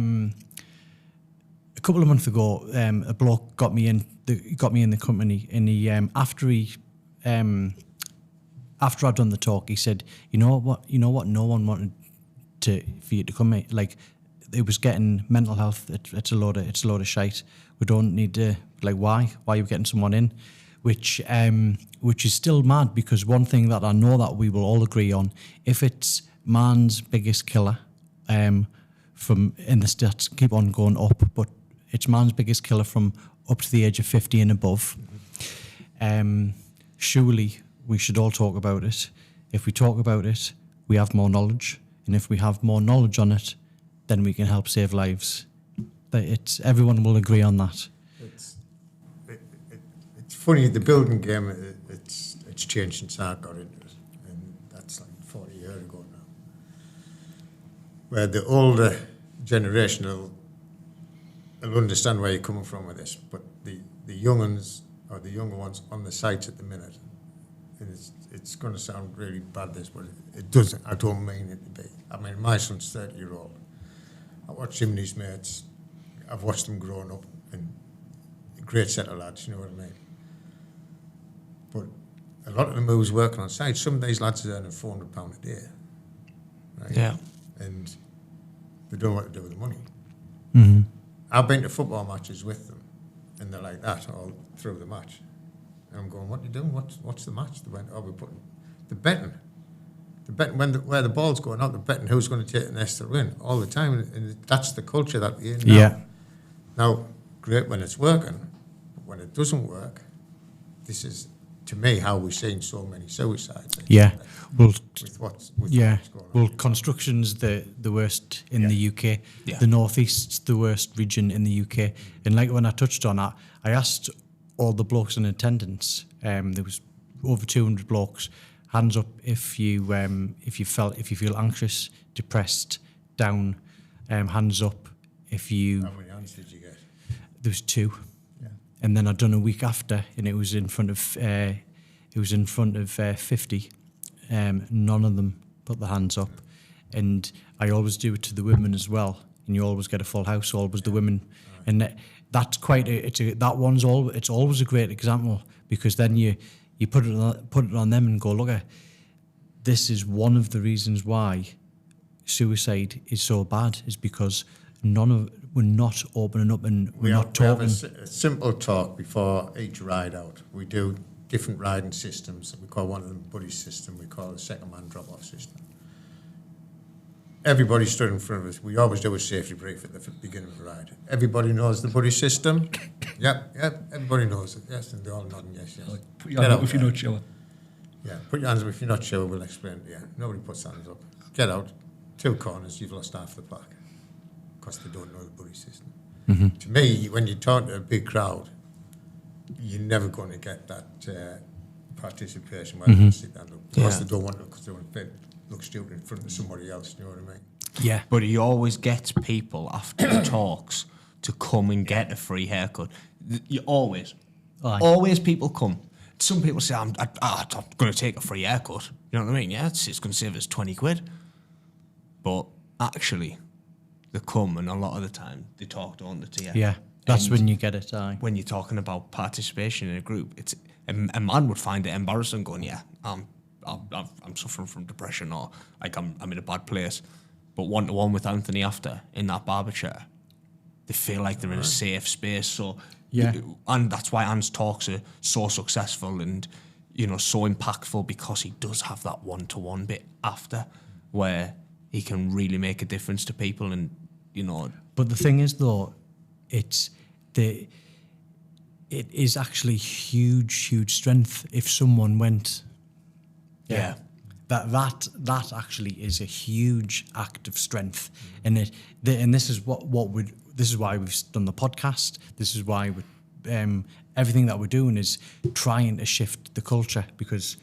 couple of months ago, a bloke got me in the company, and he after I'd done the talk, he said, you know what, no one wanted for you to come in. Like, it was getting mental health. It's a load of shite. We don't need to, like, why are you getting someone in? Which is still mad, because one thing that I know that we will all agree on, if it's man's biggest killer, from, in the stats keep on going up, but it's man's biggest killer from up to the age of 50 and above. Surely we should all talk about it. If we talk about it, we have more knowledge, and if we have more knowledge on it, then we can help save lives. Everyone will agree on that. It's funny, the building game, it's changed since I got into it, and that's like 40 years ago now. Where the older generation will understand where you're coming from with this, but the young ones, or the younger ones on the sites at the minute, and it's going to sound really bad, this, but it doesn't. I don't mean it to be. I mean, my son's 30-year-old. I watched him and his mates. I've watched them growing up, and a great set of lads, you know what I mean? But a lot of them who's working on site, some of these lads are earning £400 a day. Right? Yeah. And they don't know what to do with the money. Mm-hmm. I've been to football matches with them, and they're like that all through the match. And I'm going, what are you doing? What's the match? They went, we're putting the betting. The betting where the ball's going out, the betting who's going to take the next to win all the time, and that's the culture that we're in now. Yeah. Now, great when it's working, but when it doesn't work, this is, to me, how we're seeing so many suicides. Yeah. Well, with what's going on. Construction's the worst in the UK. Yeah. The Northeast's the worst region in the UK. And like when I touched on that, I asked all the blokes in attendance. There was over 200 blokes. Hands up if you feel anxious, depressed, down. Hands up if you. How many hands did you get? There was 2. Yeah. And then I'd done a week after, and it was in front of 50. None of them put their hands up, and I always do it to the women as well. And you always get a full house, always the women, right. And that's quite it's always a great example, because then you put it on them and go, look, this is one of the reasons why suicide is so bad, is because we're not opening up, and we're not talking. We have a simple talk before each ride out. We do different riding systems. We call one of them Barbe System. We call it a second-man drop-off system. Everybody stood in front of us. We always do a safety brief at the beginning of the ride. Everybody knows the Barbe System? Yep, everybody knows it. Yes, and they're all nodding yes. Put your hands up if you're not sure. Yeah, put your hands up if you're not sure, we'll explain it. Yeah, nobody puts hands up. Get out. 2 corners, you've lost half the pack. Because they don't know the Barbe System. Mm-hmm. To me, when you talk to a big crowd, you're never going to get that participation where they sit down. Because they don't want to, because they want to look stupid in front of somebody else, you know what I mean? Yeah. But he always gets people after the talks to come and get a free haircut. You always people come. Some people say, I'm going to take a free haircut. You know what I mean? Yeah, it's going to save us 20 quid. But actually, they come, and a lot of the time they talk, don't they, to you? Yeah, that's when you get it. When you're talking about participation in a group, it's a man would find it embarrassing, going, yeah, I'm suffering from depression, or like I'm in a bad place. but one-to-one with Anthony after in that barber chair, they feel like they're in a safe space. So and that's why Anne's talks are so successful and, you know, so impactful, because he does have that one-to-one bit after where he can really make a difference to people. And, you know, but the thing is, though, it is actually huge strength if someone went. Yeah. That actually is a huge act of strength, and this is this is why we've done the podcast. This is why everything that we're doing is trying to shift the culture, because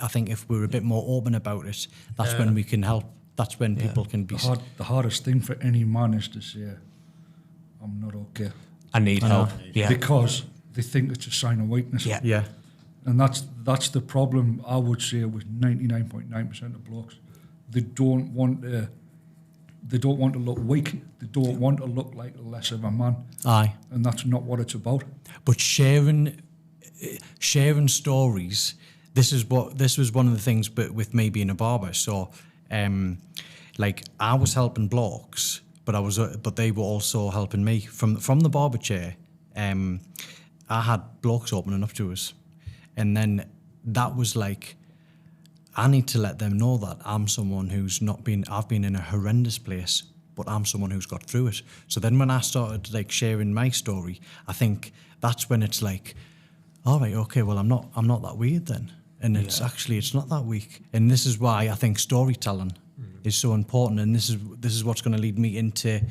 I think if we're a bit more open about it, that's when we can help. That's when people can be. The hardest thing for any man is to say, "I'm not okay. I need help." Yeah. Because they think it's a sign of weakness. Yeah. And that's the problem, I would say, with 99.9% of blokes. They don't want to look weak. They don't want to look like less of a man. Aye. And that's not what it's about. But sharing stories. This was one of the things, but with me being a barber. So, like, I was helping blokes, but they were also helping me from the barber chair. I had blokes opening up to us. And then that was like, I need to let them know that I'm someone I've been in a horrendous place, but I'm someone who's got through it. So then when I started like sharing my story, I think that's when it's like, all right, okay, well, I'm not that weird then. And it's not that weak. And this is why I think storytelling is so important. And this is what's going to lead me into,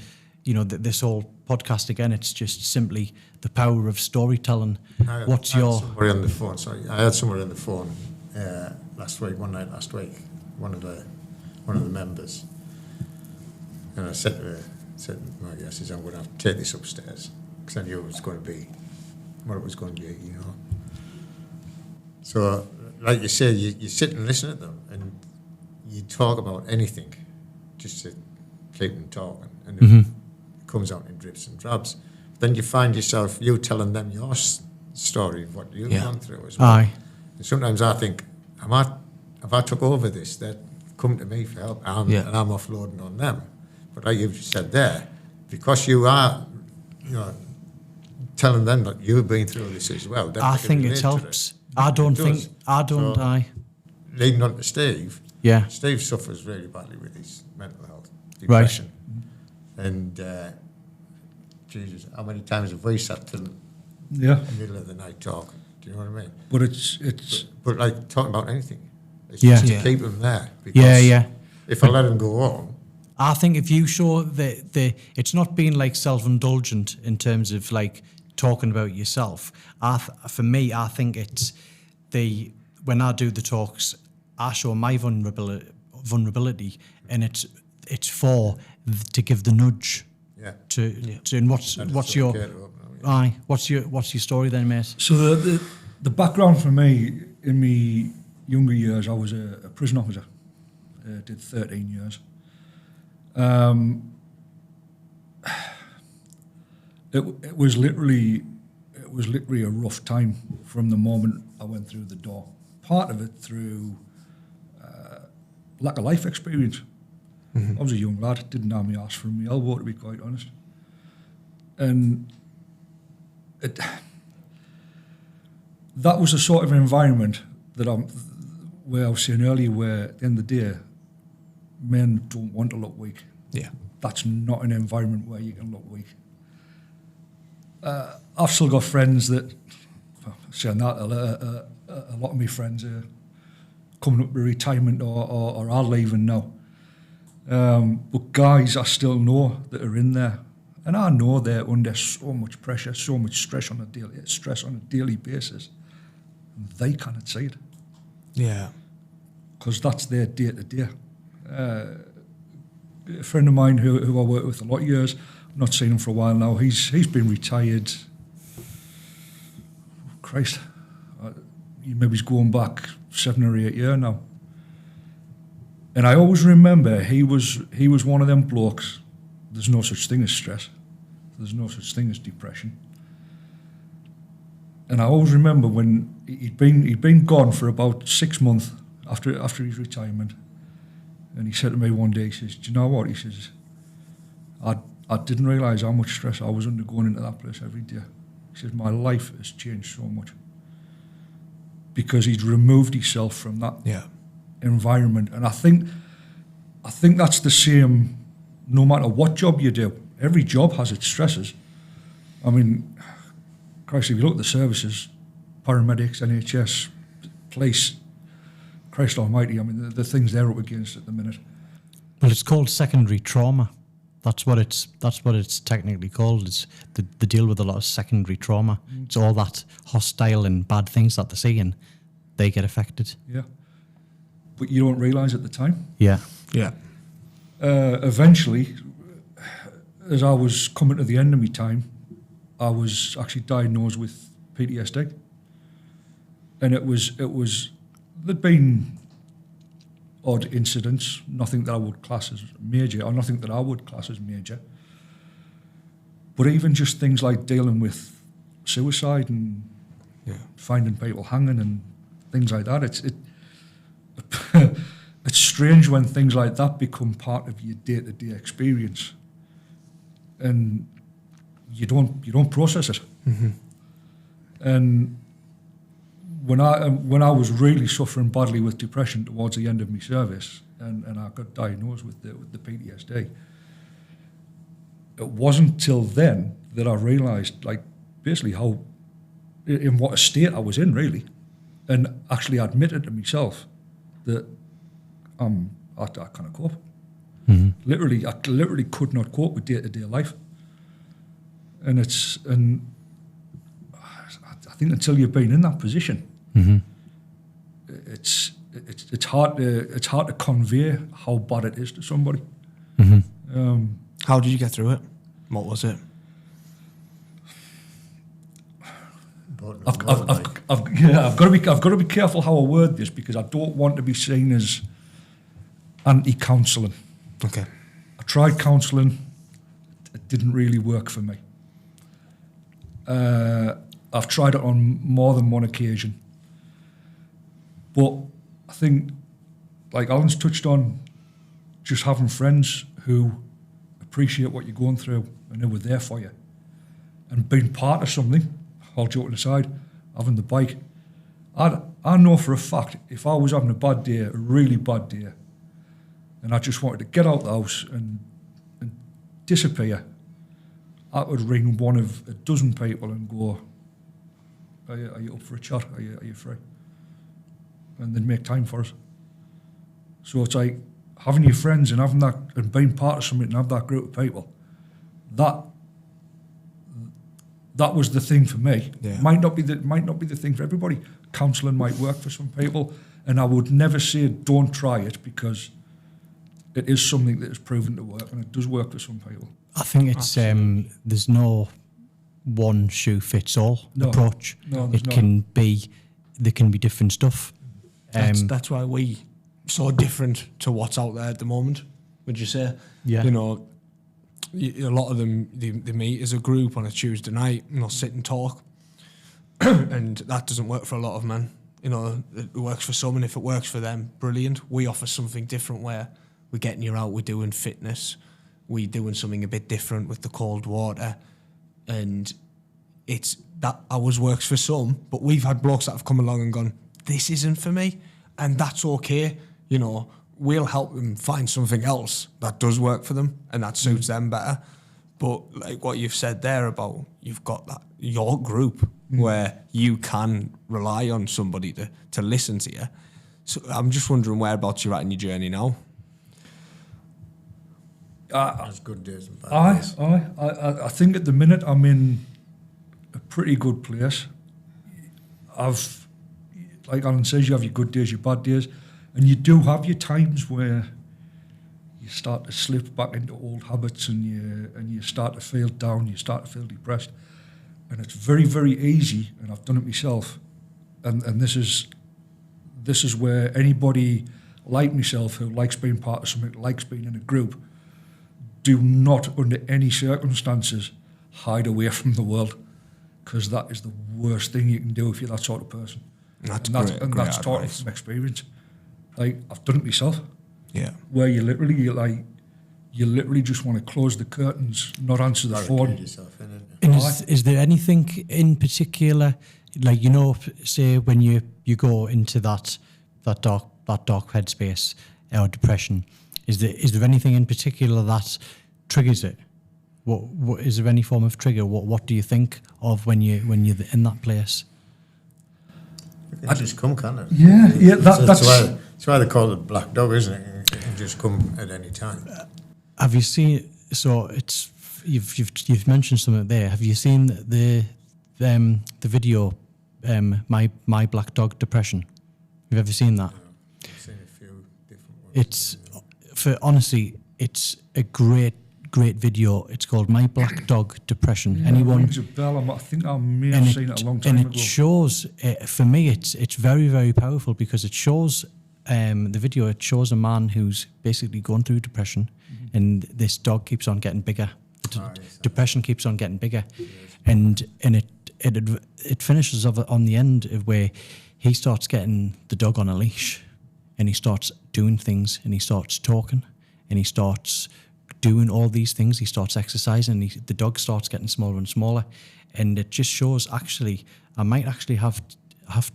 you know, this whole podcast again. It's just simply the power of storytelling. I had somebody on the phone. Sorry, I had somebody on the phone one night last week. One of the members, and I said to her, I said, I'm going to have to take this upstairs, because I knew it was going to be what it was going to be, you know. So, like you say, you sit and listen to them, and you talk about anything, just to keep them talking, and it comes out in drips and drabs. Then you find yourself, you telling them your story of what you've gone through as well. Aye. And sometimes I think, have I took over this? That come to me for help, and I'm offloading on them. But like you've said there, because you are, you know, telling them that you've been through this as well. I think it helps. Leading on to Steve. Yeah. Steve suffers really badly with his mental health, depression. Right. And Jesus, how many times have we sat till the middle of the night talking? Do you know what I mean? But it's but like talking about anything, it's just to keep them there. Because if I let them go on, I think if you show it's not being like self-indulgent in terms of like talking about yourself. For me, I think it's when I do the talks, I show my vulnerability, and it's to give the nudge. Yeah. And what's your story then, mate? So the background for me, in my younger years, I was a prison officer. Did 13 years. It was literally a rough time from the moment I went through the door. Part of it through lack of life experience. I was a young lad, didn't have my arse from my elbow, to be quite honest. And that was the sort of environment that where I was saying earlier, where at the end of the day, men don't want to look weak. Yeah. That's not an environment where you can look weak. I've still got friends that, saying that, a lot of my friends are coming up with retirement or are leaving now. But guys I still know that are in there, and I know they're under so much pressure, so much stress on a daily basis. They cannot see it. Yeah. Because that's their day to day. A friend of mine who I worked with a lot of years, I've not seen him for a while now. He's been retired. Christ, maybe he's going back 7 or 8 years now. And I always remember he was one of them blokes. There's no such thing as stress. There's no such thing as depression. And I always remember when he'd been gone for about 6 months after his retirement, And he said to me one day, he says, do you know what? He says, I didn't realise how much stress I was undergoing into that place every day. He says, my life has changed so much. Because he'd removed himself from that environment. And I think that's the same no matter what job you do. Every job has its stresses. I mean, Christ, if you look at the services, paramedics, NHS, police, Christ almighty, I mean, the things they're up against at the minute. Well, it's called secondary trauma. That's what it's technically called. It's they deal with a lot of secondary trauma. It's all that hostile and bad things that they see, and they get affected. Yeah. But you don't realise at the time. Yeah. Yeah. Eventually, as I was coming to the end of my time, I was actually diagnosed with PTSD. And there'd been odd incidents, nothing that I would class as major, or nothing that I would class as major. But even just things like dealing with suicide and finding people hanging and things like that, it's strange when things like that become part of your day-to-day experience, and you don't process it. Mm-hmm. And when I was really suffering badly with depression towards the end of my service, and I got diagnosed with the PTSD, it wasn't till then that I realised, like, basically how, in what a state I was in, really, and actually admitted to myself that I can't cope. Mm-hmm. I literally could not cope with day-to-day life, and I think until you've been in that position, mm-hmm. it's hard to convey how bad it is to somebody. Mm-hmm. How did you get through it? What was it? I've got to be careful how I word this, because I don't want to be seen as anti-counselling. Okay. I tried counselling; it didn't really work for me. I've tried it on more than one occasion, but I think, like Alan's touched on, just having friends who appreciate what you're going through and who are there for you, and being part of something. All joking aside, having the bike, I know for a fact, if I was having a bad day, a really bad day, and I just wanted to get out the house and disappear, I would ring one of a dozen people and go, are you up for a chat? Are you free? And they'd make time for us. So it's like having your friends and having that, and being part of something and have that group of people, that was the thing for me. Yeah. Might not be the thing for everybody. Counselling might work for some people, and I would never say don't try it, because it is something that is proven to work, and it does work for some people. I think it's there's no one shoe fits all approach. No, there can be different stuff. That's why we so different to what's out there at the moment. Would you say? Yeah. You know, a lot of them they meet as a group on a Tuesday night, and they'll sit and talk, and that doesn't work for a lot of men. You know, it works for some, and if it works for them, brilliant. We offer something different where we're getting you out, we're doing fitness, we're doing something a bit different with the cold water, and it's that ours works for some, but we've had blokes that have come along and gone, this isn't for me, and that's okay. You know, we'll help them find something else that does work for them and that suits them better. But like what you've said there about, you've got that your group where you can rely on somebody to listen to you. So I'm just wondering whereabouts you're at in your journey now. There's good days and bad days. I think at the minute I'm in a pretty good place. Like Alan says, you have your good days, your bad days, and you do have your times where you start to slip back into old habits, and you start to feel down, you start to feel depressed, and it's very, very easy. And I've done it myself, and this is where anybody like myself who likes being part of something, likes being in a group, do not under any circumstances hide away from the world, because that is the worst thing you can do if you're that sort of person. That's taught from experience. Like, I've done it myself. Yeah. where you literally just want to close the curtains, not answer the Barricade phone. yourself in, innit? And is there anything in particular, like, you know, say when you go into that dark headspace or depression, is there anything in particular that triggers it? What is there any form of trigger? What do you think of when you're in that place? It can just come, can't it? Yeah. That's why they call it black dog, isn't it? It can just come at any time. Have you seen? So it's you've mentioned something there. Have you seen the video, my black dog depression? Have you ever seen that? I've seen a few different ones. It's a great video. It's called My Black Dog Depression. Anyone? Rings a bell. I think I may have seen it a long time and ago. it shows, for me, it's very, very powerful because it shows, the video, it shows a man who's basically going through depression, and this dog keeps on getting bigger. Depression keeps on getting bigger, and it finishes on the end of where he starts getting the dog on a leash, and he starts doing things, and he starts talking, and he starts doing all these things. He starts exercising, and the dog starts getting smaller and smaller, and it just shows, actually, I might actually have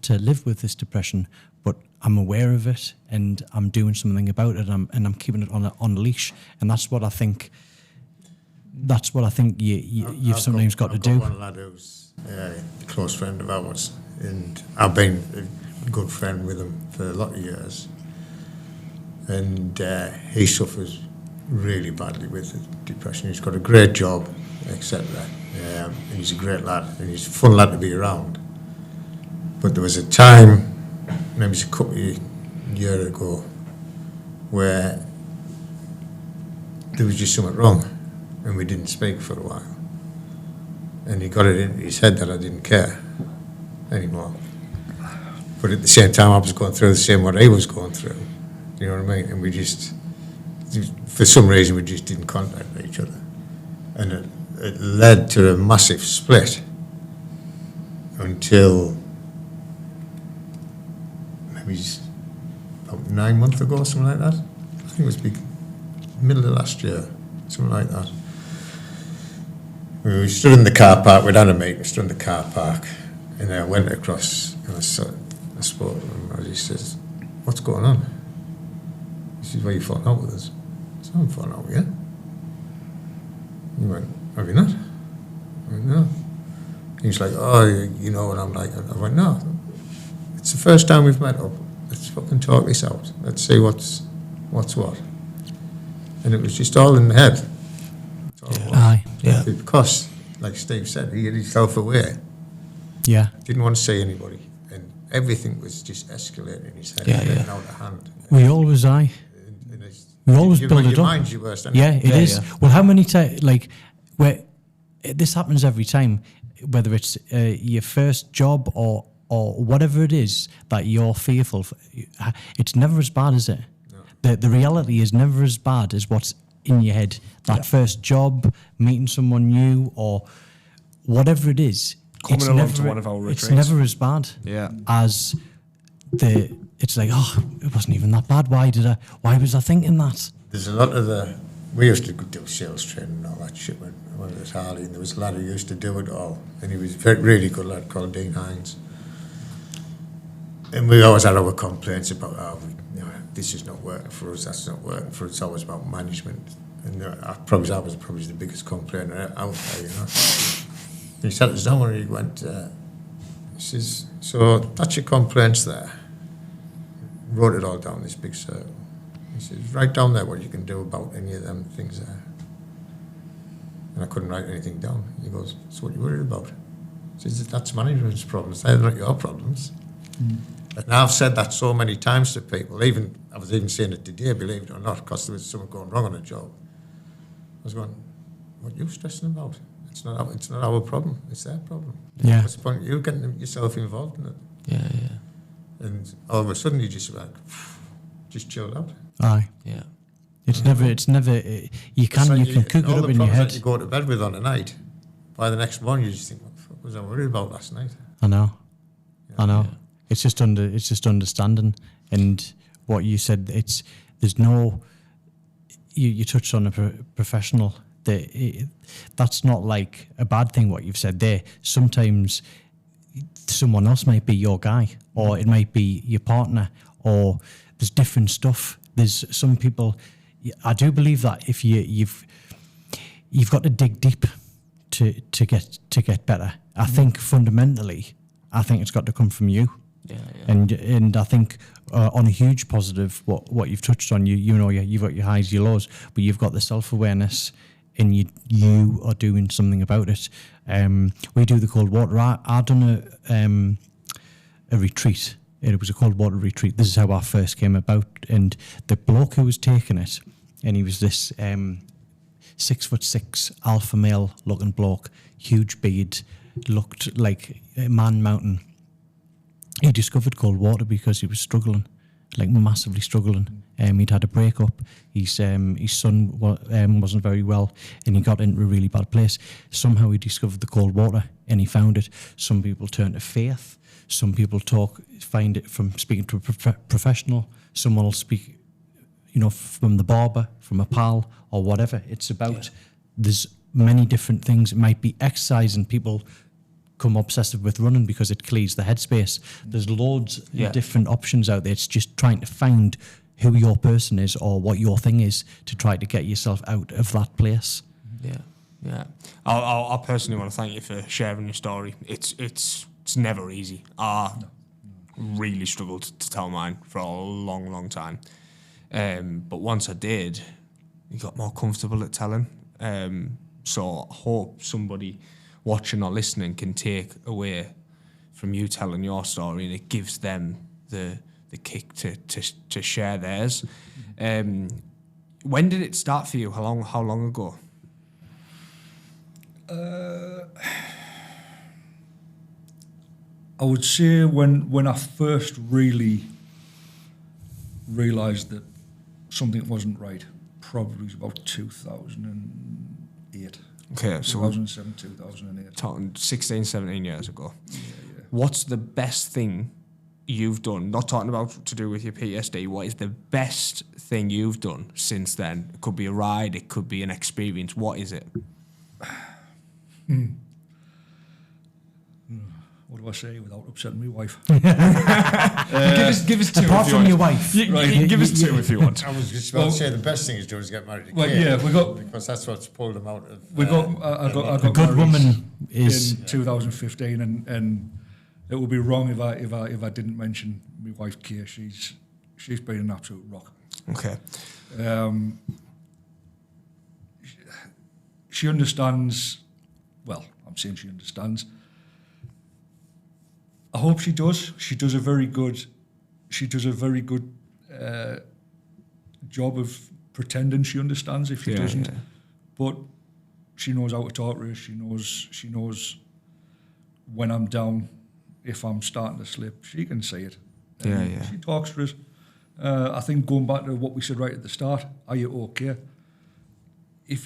to live with this depression, but I'm aware of it, and I'm doing something about it, and I'm keeping it on a leash, and that's what I think. That's what I think you've sometimes got to do. I've got one lad who's a close friend of ours, and I've been a good friend with him for a lot of years, and he suffers really badly with depression. He's got a great job, etc. And he's a great lad, and he's a fun lad to be around. But there was a time, maybe it's a couple of years ago, where there was just something wrong, and we didn't speak for a while. And he got it in his head that I didn't care anymore. But at the same time, I was going through the same what he was going through. You know what I mean? And we just, for some reason, we just didn't contact each other. And it led to a massive split until maybe about 9 months ago, something like that. I think it was middle of last year, something like that. We stood in the car park, we'd had a meeting, we stood in the car park, and I went across and I spoke to him, and he says, "What's going on?" He says, "Why are you falling out with us?" I said, "I'm falling out with you." He went, "Have you not?" I went, "No." He's like, "Oh, you know," and I'm like, I went, "No, it's the first time we've met up. Let's fucking talk this out. Let's see what's what." And it was just all in the head. That's all it was. Aye. Yeah. Because, like Steve said, he had himself away. Yeah. Didn't want to see anybody. And everything was just escalating in his head, Yeah, getting yeah. out of hand. We always, aye. And it's- We always build it your up. mind's your worst Yeah, enemy. it is. yeah. Well, how many times, like, where this happens every time, whether it's your first job or whatever it is that you're fearful for, it's never as bad, is it? No. The reality is never as bad as what's in your head. That first job, meeting someone new, or whatever it is. Coming it's along never, to one of our It's retreats. never as bad Yeah. as it's like, oh, it wasn't even that bad. Why was I thinking that? There's a lot of we used to do sales training and all that shit when it was Harley, and there was a lad who used to do it all, and he was a really good lad called Dean Hines. And we always had our complaints about, this is not working for us, that's not working for us. It's always about management. And I was probably the biggest complainer out there, you know. He sat us down and he went, he says, "So that's your complaints there." Wrote it all down, this big circle. He says, "Write down there what you can do about any of them things there." And I couldn't write anything down. He goes, "So what are you worried about?" He says, "That's management's problems, they're not your problems." And I've said that so many times to people, I was even saying it today, believe it or not, because there was something going wrong on a job. I was going, "What are you stressing about? It's not our problem, it's their problem. Yeah. What's the point of you getting yourself involved in it?" Yeah, yeah. And all of a sudden you just like, just chilled out. Aye. Yeah. It's never. You can cook it all up the in your problems head. that you go to bed with on a night, by the next morning you just think, "What the fuck was I worried about last night?" I know. It's just understanding, and what you said. It's there's no. You touched on a professional. That's not like a bad thing. What you've said there. Sometimes someone else might be your guy, or it might be your partner, or there's different stuff. There's some people. I do believe that if you've got to dig deep to get better. I think fundamentally, I think it's got to come from you. Yeah. And I think on a huge positive, what you've touched on, you know, you've got your highs, your lows, but you've got the self-awareness, and you are doing something about it. We do the cold water. I done a retreat. It was a cold water retreat. This is how I first came about. And the bloke who was taking it, and he was this 6'6" alpha male looking bloke, huge beard, looked like a man mountain. He discovered cold water because he was struggling, like massively struggling. He'd had a breakup. His son wasn't very well, and he got into a really bad place. Somehow he discovered the cold water, and he found it. Some people turn to faith. Some people find it from speaking to a professional. Someone will speak, from the barber, from a pal, or whatever. It's about. There's many different things. It might be exercise, and people become obsessive with running because it clears the headspace. There's loads of different options out there. It's just trying to find who your person is or what your thing is to try to get yourself out of that place. Yeah. I personally want to thank you for sharing your story. It's never easy. I really struggled to tell mine for a long, long time. But once I did, you got more comfortable at telling. So I hope somebody watching or listening can take away from you telling your story, and it gives them the kick to share theirs. When did it start for you? How long ago? I would say when I first really realised that something wasn't right, probably was about 2008. Okay, so 2007, 2008. Talking 16, 17 years ago. Yeah. What's the best thing you've done? Not talking about to do with your PTSD. What is the best thing you've done since then? It could be a ride. It could be an experience. What is it? What do I say without upsetting my wife? Give us two. Apart from your wife. Give us two if you want. I was just about to say the best thing is to do is get married to Well, Kate, yeah, because that's what's pulled him out of. I got A good married woman is in 2015, and it would be wrong if I didn't mention my wife Kay. She's been an absolute rock. Okay. She understands. Well, I'm saying she understands. I hope she does. She does a very good job of pretending she understands if she doesn't. Yeah. But she knows how to talk to us. She knows when I'm down, if I'm starting to slip. She can see it. Yeah. She talks to us. I think going back to what we said right at the start, are you okay? If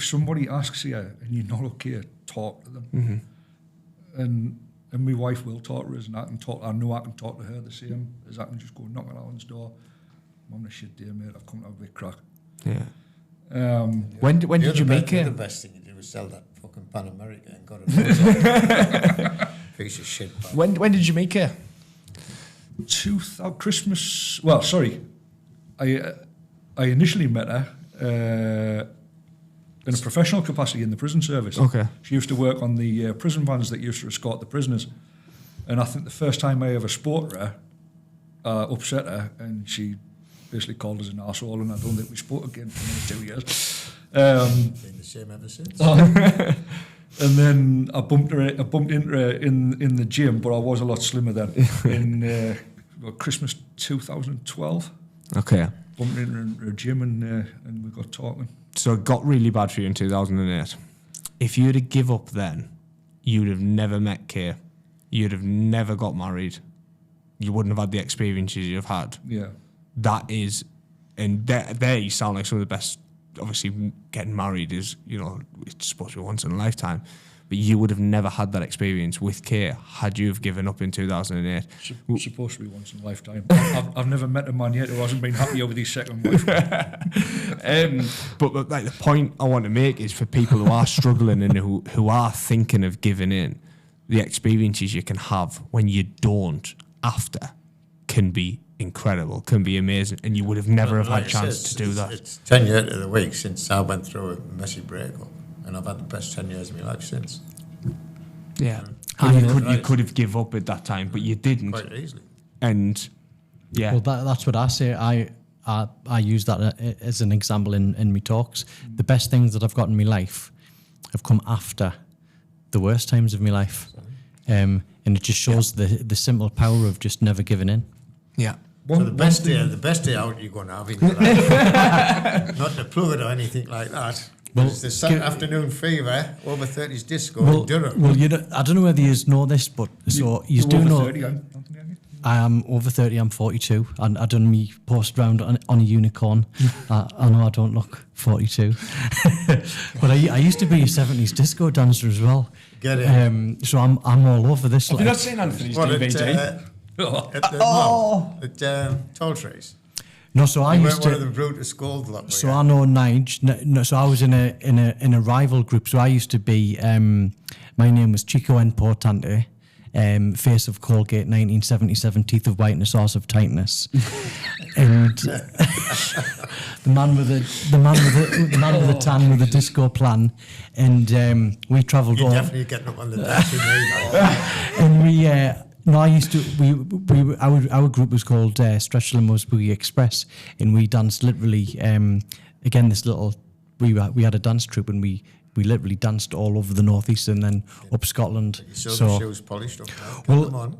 somebody asks you and you're not okay, talk to them. Mm-hmm. And my wife will talk to us, and I know I can talk to her the same as I can just go knock on Alan's door. I'm on a shit day, mate. I've come to have a bit crack. Yeah. When did you make it? The best thing you did was sell that fucking Pan America and got it. Piece of shit. When did you make it? Christmas. Well, sorry. I initially met her in a professional capacity in the prison service. Okay. She used to work on the prison vans that used to escort the prisoners. And I think the first time I ever spoke to her, upset her, and she basically called us an arsehole, and I don't think we spoke again for another 2 years. Been the same ever since. And then I bumped into her in the gym, but I was a lot slimmer then. In Christmas 2012. Okay. Bumped into her gym and we got talking. So it got really bad for you in 2008. If you'd have give up then, you'd have never met Kay. You'd have never got married. You wouldn't have had the experiences you've had. Yeah. That is, and there you sound like some of the best. Obviously, getting married is, it's supposed to be once in a lifetime. but you would have never had that experience with Kay had you have given up in 2008. It's supposed to be once in a lifetime. I've never met a man yet who hasn't been happy over his second wife. But like the point I want to make is for people who are struggling and who are thinking of giving in, the experiences you can have when you don't after can be incredible, can be amazing, and you would have never have had a chance to do that. It's 10 years of the week since I went through a messy breakup, and I've had the best 10 years of my life since. Yeah, and you could have give up at that time, but you didn't. Quite easily. And yeah, Well, that's what I say. I use that as an example in my talks. The best things that I've got in my life have come after the worst times of my life, and it just shows the simple power of just never giving in. yeah. So the best day out you're going to have in your life. Not to plug it or anything like that. Well, It's the Saturday afternoon fever, over 30s disco in Durham. Well, I don't know whether you know this, but so you do over know. 30, Anthony, aren't you? I am over 30. I'm 42, and I done me post round on a unicorn. I know I don't look 42, but I used to be a 70s disco dancer as well. Get it. So I'm all over this. Have you not seen Anthony's What, DVD? at Tall Trees. No, so I You used weren't one of to. the Brutus Gold lot. So I know Nige. No, so I was in a rival group. So I used to be. My name was Chico Importante. Face of Colgate, 1977, teeth of whiteness, source of tightness, and the man with the tan with the disco plan, and we travelled. You're definitely getting up on the dance with me. And we. No, I used to. Our group was called Stretch Limos Boogie Express, and we danced literally. Again, this little. We had a dance troupe, and we literally danced all over the northeast and then up Scotland. You saw the shoes polished up now. Come on.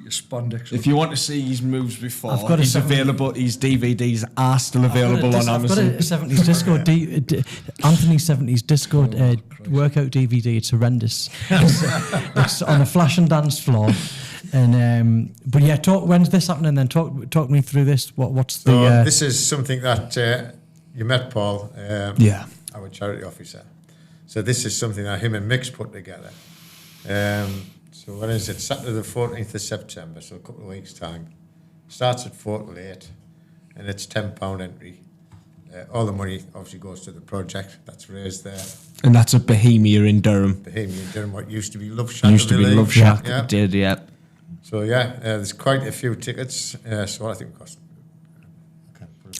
Your spandex. If you want to see his moves before, I've got he's available. His DVDs are still available on Amazon. I've got a 70s disco, Anthony's 70s disco workout DVD. It's horrendous. It's on a flash and dance floor. And but yeah, when's this happening? Then talk me through this. What's So the? this is something that you met Paul, our charity officer. So this is something that him and Mick's put together. So when is it? Saturday the 14th of September, so a couple of weeks' time. Starts at 4 till 8, and it's £10 entry. All the money obviously goes to the project that's raised there. And that's at Bohemia in Durham. Bohemia in Durham, what used to be Love Shack. Used to be Love Shack. Yeah. Did, yeah. So there's quite a few tickets. So I think it cost.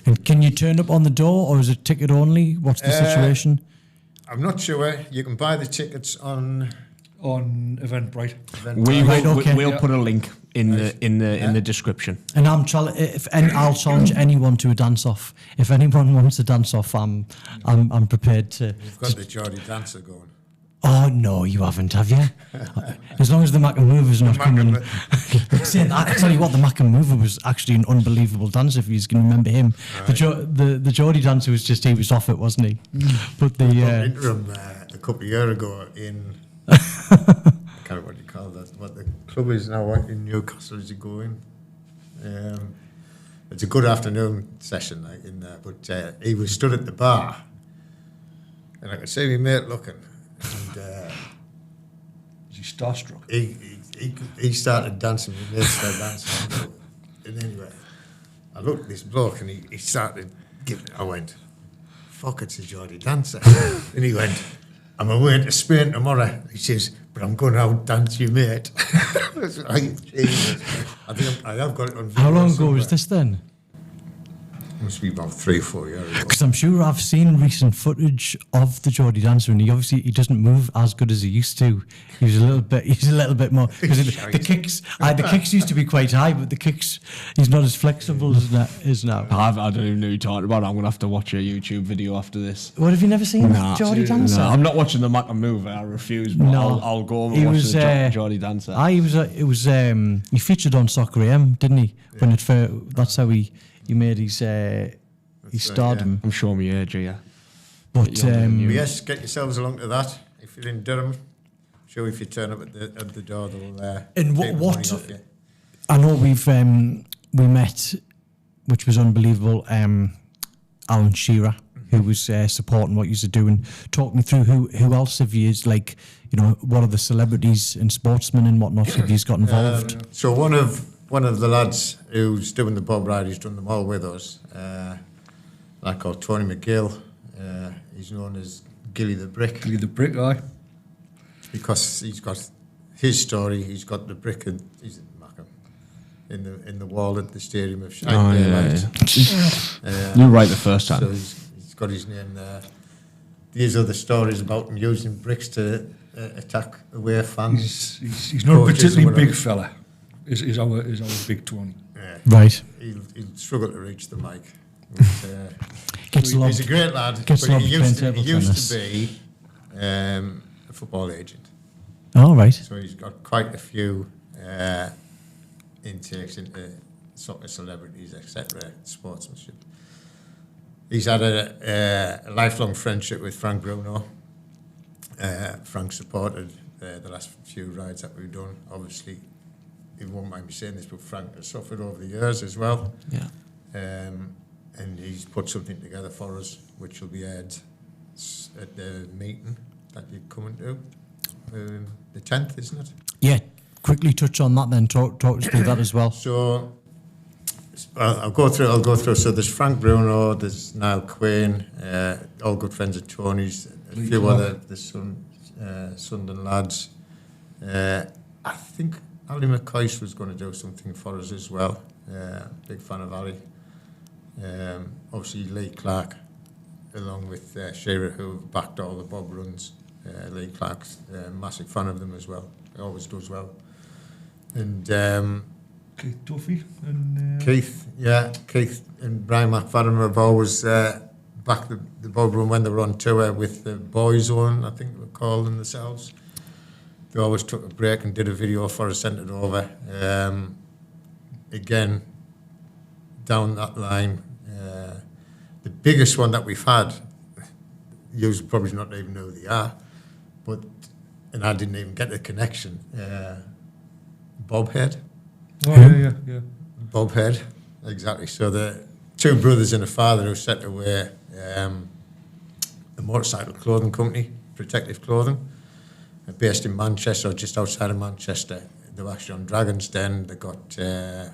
And can you turn up on the door, or is it ticket only? What's the situation? I'm not sure. You can buy the tickets on Eventbrite. We'll put a link in the description. And I'll challenge anyone to a dance off. If anyone wants a dance off, I'm prepared to. You've got the Geordie dancer going. Oh no, you haven't, have you? As long as the Mac and Mover's not coming. I tell you what, the Mac and Mover was actually an unbelievable dancer. If you can remember him, right. The Geordie dancer was he was off it, wasn't he? But the interim a couple of years ago in I can't remember what you call that. What the club is now in Newcastle as you go in. It's a good afternoon session like in there, but he was stood at the bar, and I could see my mate looking. And is he starstruck? He started dancing, my mate started dancing. And anyway, I looked at this bloke and he started giving. I went, fuck, it's a Geordie dancer. And he went, I'm away to Spain tomorrow. He says, but I'm going to out dance you, mate. Jesus. I think I have got it on video. How long ago somewhere. was this then? Must be about 3 or 4 years ago. Because I'm sure I've seen recent footage of the Geordie dancer, and he doesn't move as good as he used to. He's a little bit more because the kicks used to be quite high, but he's not as flexible as now. I don't even know who you're talking about. I'm gonna have to watch a YouTube video after this. What, have you never seen Geordie dancer? No, I'm not watching the Mac and Mover. I refuse. But No. I'll go and watch the Geordie dancer. He featured on Soccer AM, didn't he? Yeah. That's how he made his stardom. I'm sure me age, yeah. But yes, get yourselves along to that. If you're in Durham, sure if you turn up at the door, they'll and take the what money off you. I know we met, which was unbelievable. Alan Shearer, who was supporting what you're doing. Talk me through who else have you, like, you know, what are the celebrities and sportsmen and whatnot have you got involved? So one of the lads who's doing the bob ride, he's done them all with us. Like called Tony McGill. He's known as Gilly the Brick. Gilly the Brick, aye. Because he's got his story. He's got the brick and he's in the wall at the stadium of Shine. You're right the first time. So he's got his name there. These are the stories about him using bricks to attack away fans. He's not a particularly big fella. Is our big Tony. Yeah. Right. He'll struggle to reach the mic. He's a great lad. But he used to be a football agent. Oh, right. So he's got quite a few intakes into soccer celebrities, etc., sportsmanship. He's had a lifelong friendship with Frank Bruno. Frank supported the last few rides that we've done. Obviously, he won't mind me saying this, but Frank has suffered over the years as well. Yeah. And he's put something together for us, which will be aired at the meeting that you're coming to. The 10th, isn't it? Yeah. Quickly touch on that then. Talk us through that as well. So I'll go through. So there's Frank Bruno, there's Niall Quinn, all good friends of Tony's, a few other the Sunderland lads. I think Ali McCoy was going to do something for us as well. Big fan of Ali. Obviously Lee Clark, along with Shearer, who backed all the bob runs. Lee Clark's a massive fan of them as well. He always does well. And Keith Duffy and Keith and Brian McFadden have always backed the bob run when they were on tour with the Boys One, I think they were calling themselves. They always took a break and did a video for us, sent it over. Again, down that line, the biggest one that we've had, you probably not even know who they are, and I didn't even get the connection. Bobhead. Oh yeah. Bobhead, exactly. So the two brothers and a father who set away a motorcycle clothing company, Protective Clothing, based in Manchester, or just outside of Manchester. They were actually on Dragon's Den. They got the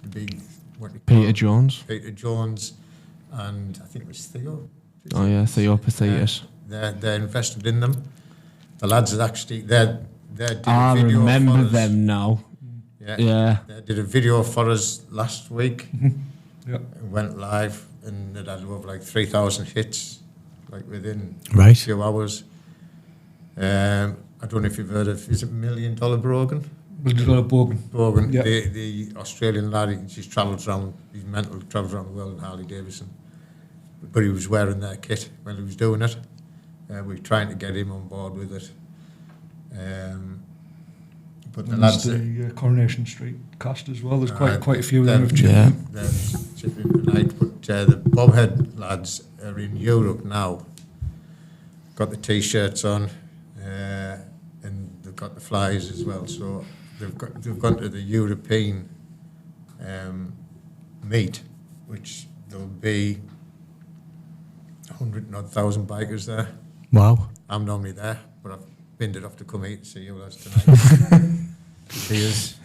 big Peter Jones, and I think it was Theo. Oh yeah, Theo Patheus. They're invested in them. The lads that actually they did I a video remember for us. them now. Yeah. They did a video for us last week. Yeah. It went live and it had over like 3,000 hits, like within Right. a few hours. I don't know if you've heard of, is it $1 Million Brogan? Brogan, Yeah. the Australian lad. He's travelled around. He's mental. Travelled around the world in Harley Davidson, but he was wearing their kit when he was doing it. We're trying to get him on board with it. But the lads, the Coronation Street cast as well. There's quite a few of them have chipped in. They're chipping tonight. But the Bobhead lads are in Europe now. Got the T-shirts on, and they've got the flyers as well. So they've gone to the European meet, which there'll be 100,000 bikers there. Wow. I'm normally there, but I've binned it off to come eat and see you lads tonight. Cheers.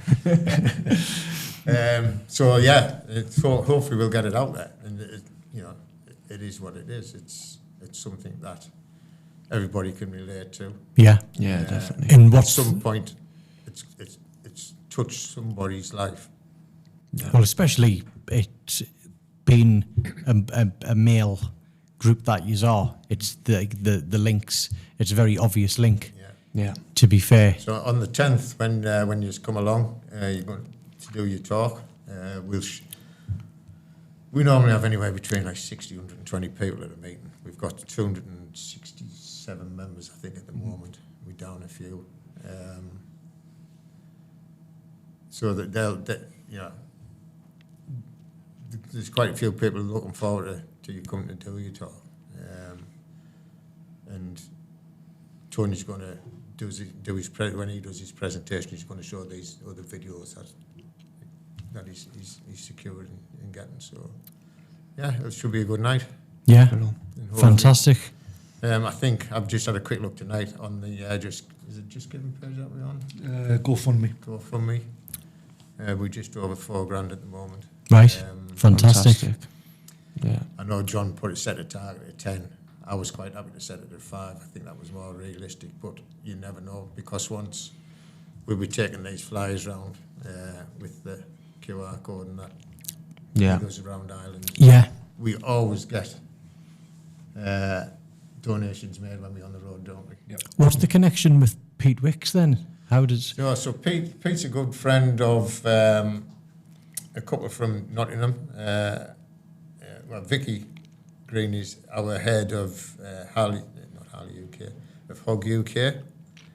So yeah, hopefully we'll get it out there, and it is what it is. It's something that everybody can relate to. Yeah. Yeah, definitely. And At what's some point, it's touched somebody's life. Yeah. well, especially it being a male group that you are, it's the links. It's a very obvious link. Yeah. To be fair. So on the 10th, when you come along, you're going to do your talk. We normally have anywhere between like 60, 120 people at a meeting. We've got 267 members, I think, at the moment. We're down a few. So that there's quite a few people looking forward to you coming to do your talk. And Tony's going to when he does his presentation, he's going to show these other videos that he's secured in getting. So yeah, it should be a good night. Yeah, You know. fantastic. I think I've just had a quick look tonight on the is it Just Giving page that we're on? GoFundMe. GoFundMe. We're just over $4,000 at the moment. Right, fantastic. Yeah. I know John set a target at 10. I was quite happy to set it at 5. I think that was more realistic, but you never know, because once we'll be taking these flyers around with the QR code and that. Yeah. Goes around Ireland. Yeah. We always get donations made when we're on the road, don't we? Yep. What's the connection with Pete Wicks then? How does... So Pete's a good friend of a couple from Nottingham. Well, Vicky Green is our head of Harley UK, of Hog UK,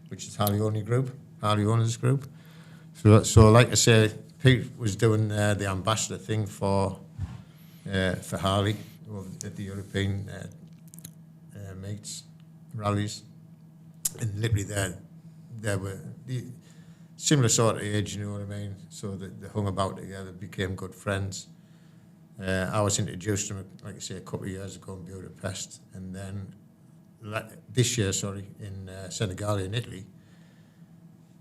which is Harley Owners Group. So like I say, Pete was doing the ambassador thing for Harley at the European meets, rallies, and literally they were the similar sort of age, you know what I mean? So they hung about together, became good friends. I was introduced to him, like I say, a couple of years ago in Budapest, and then this year, in Senegal in Italy.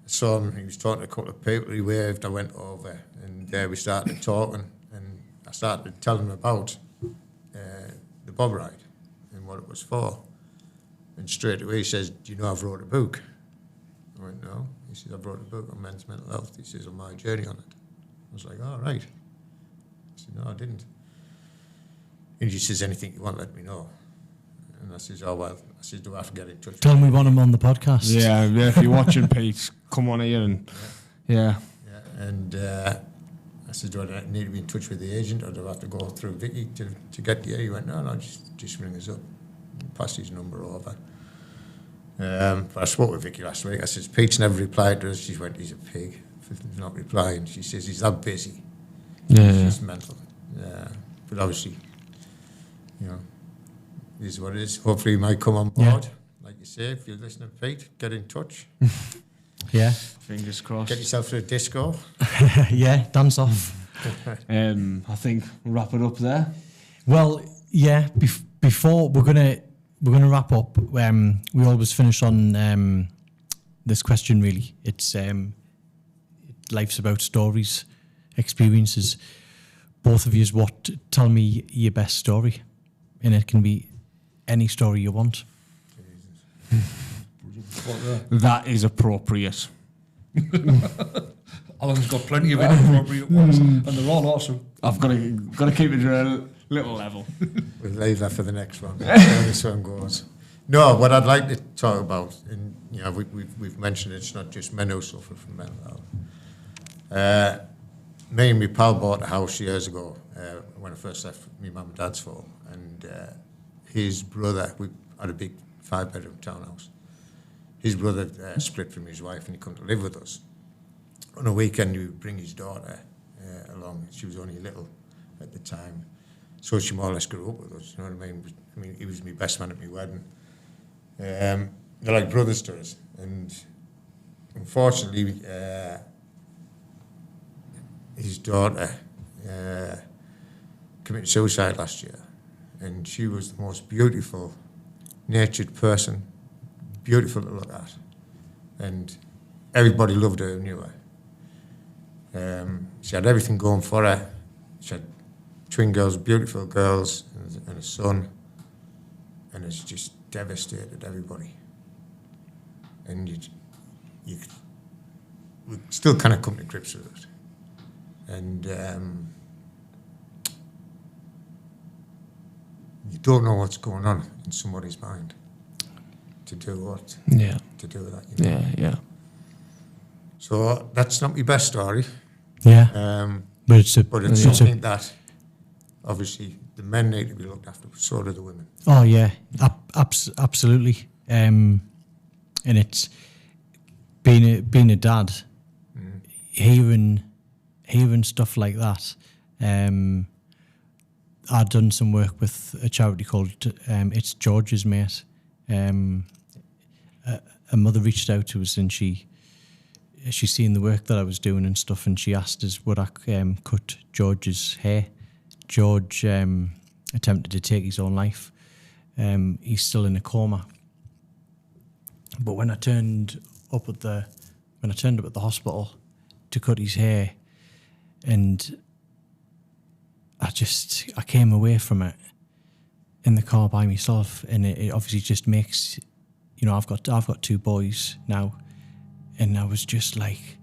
I saw him, he was talking to a couple of people, he waved, I went over, and we started talking, and I started telling him about the bob ride and what it was for. And straight away he says, "Do you know I've wrote a book?" I went, "No." He says, "I've wrote a book on men's mental health." He says, "On my journey on it." I was like, "All right." I said, "No, I didn't." And he says, "Anything you want, let me know." And I says, "Oh, well." I says, "Do I have to get in touch Tell with me you?" want him on the podcast. Yeah, if you're watching, Pete, come on here and yeah. And I said, "Do I need to be in touch with the agent, or do I have to go through Vicky to get you?" He went, "No, just ring us up." Passed his number over. But I spoke with Vicky last week. I said, "Pete's never replied to us." She went, "He's a pig for not replying." She says, "He's that busy." Yeah. She's mental. But obviously, you know, it is what it is. Hopefully he might come on board. Like you say, if you're listening, Pete, get in touch. Yeah. Fingers crossed. Get yourself to a disco. Yeah, dance off. I think we'll wrap it up there. Well, yeah, before we're gonna wrap up, we always finish on this question really. It's life's about stories, experiences. Both of yous, tell me your best story. And it can be any story you want. That is appropriate. Alan's got plenty of inappropriate ones, and they're all awesome. I've got to keep it to a little level. We'll leave that for the next one. How this one goes. No, what I'd like to talk about, and you know, we've mentioned it's not just men who suffer from mental health. Me and my pal bought a house years ago when I first left my mum and dad's home, and his brother, we had a big 5-bedroom townhouse. His brother split from his wife and he couldn't live with us. On a weekend, he would bring his daughter along. She was only little at the time. So she more or less grew up with us, you know what I mean? I mean, he was my best man at my wedding. They're like brothers to us. And unfortunately, his daughter committed suicide last year. And she was the most beautiful, natured person, beautiful to look at. And everybody loved her who knew her. She had everything going for her. She had twin girls, beautiful girls, and a son. And it's just devastated everybody. And we still kind of come to grips with it. And you don't know what's going on in somebody's mind to do what? Yeah. To do that, you know? Yeah. So that's not my best story. Yeah. But it's something that obviously the men need to be looked after, but so do the women. Oh yeah, absolutely. And it's being a dad, hearing stuff like that. I'd done some work with a charity called It's George's Mate. A mother reached out to us and she seen the work that I was doing and stuff, and she asked us would I cut George's hair. George attempted to take his own life. He's still in a coma. But when I turned up at the hospital to cut his hair, and I came away from it in the car by myself, and it obviously just makes, I've got 2 boys now, and I was just like,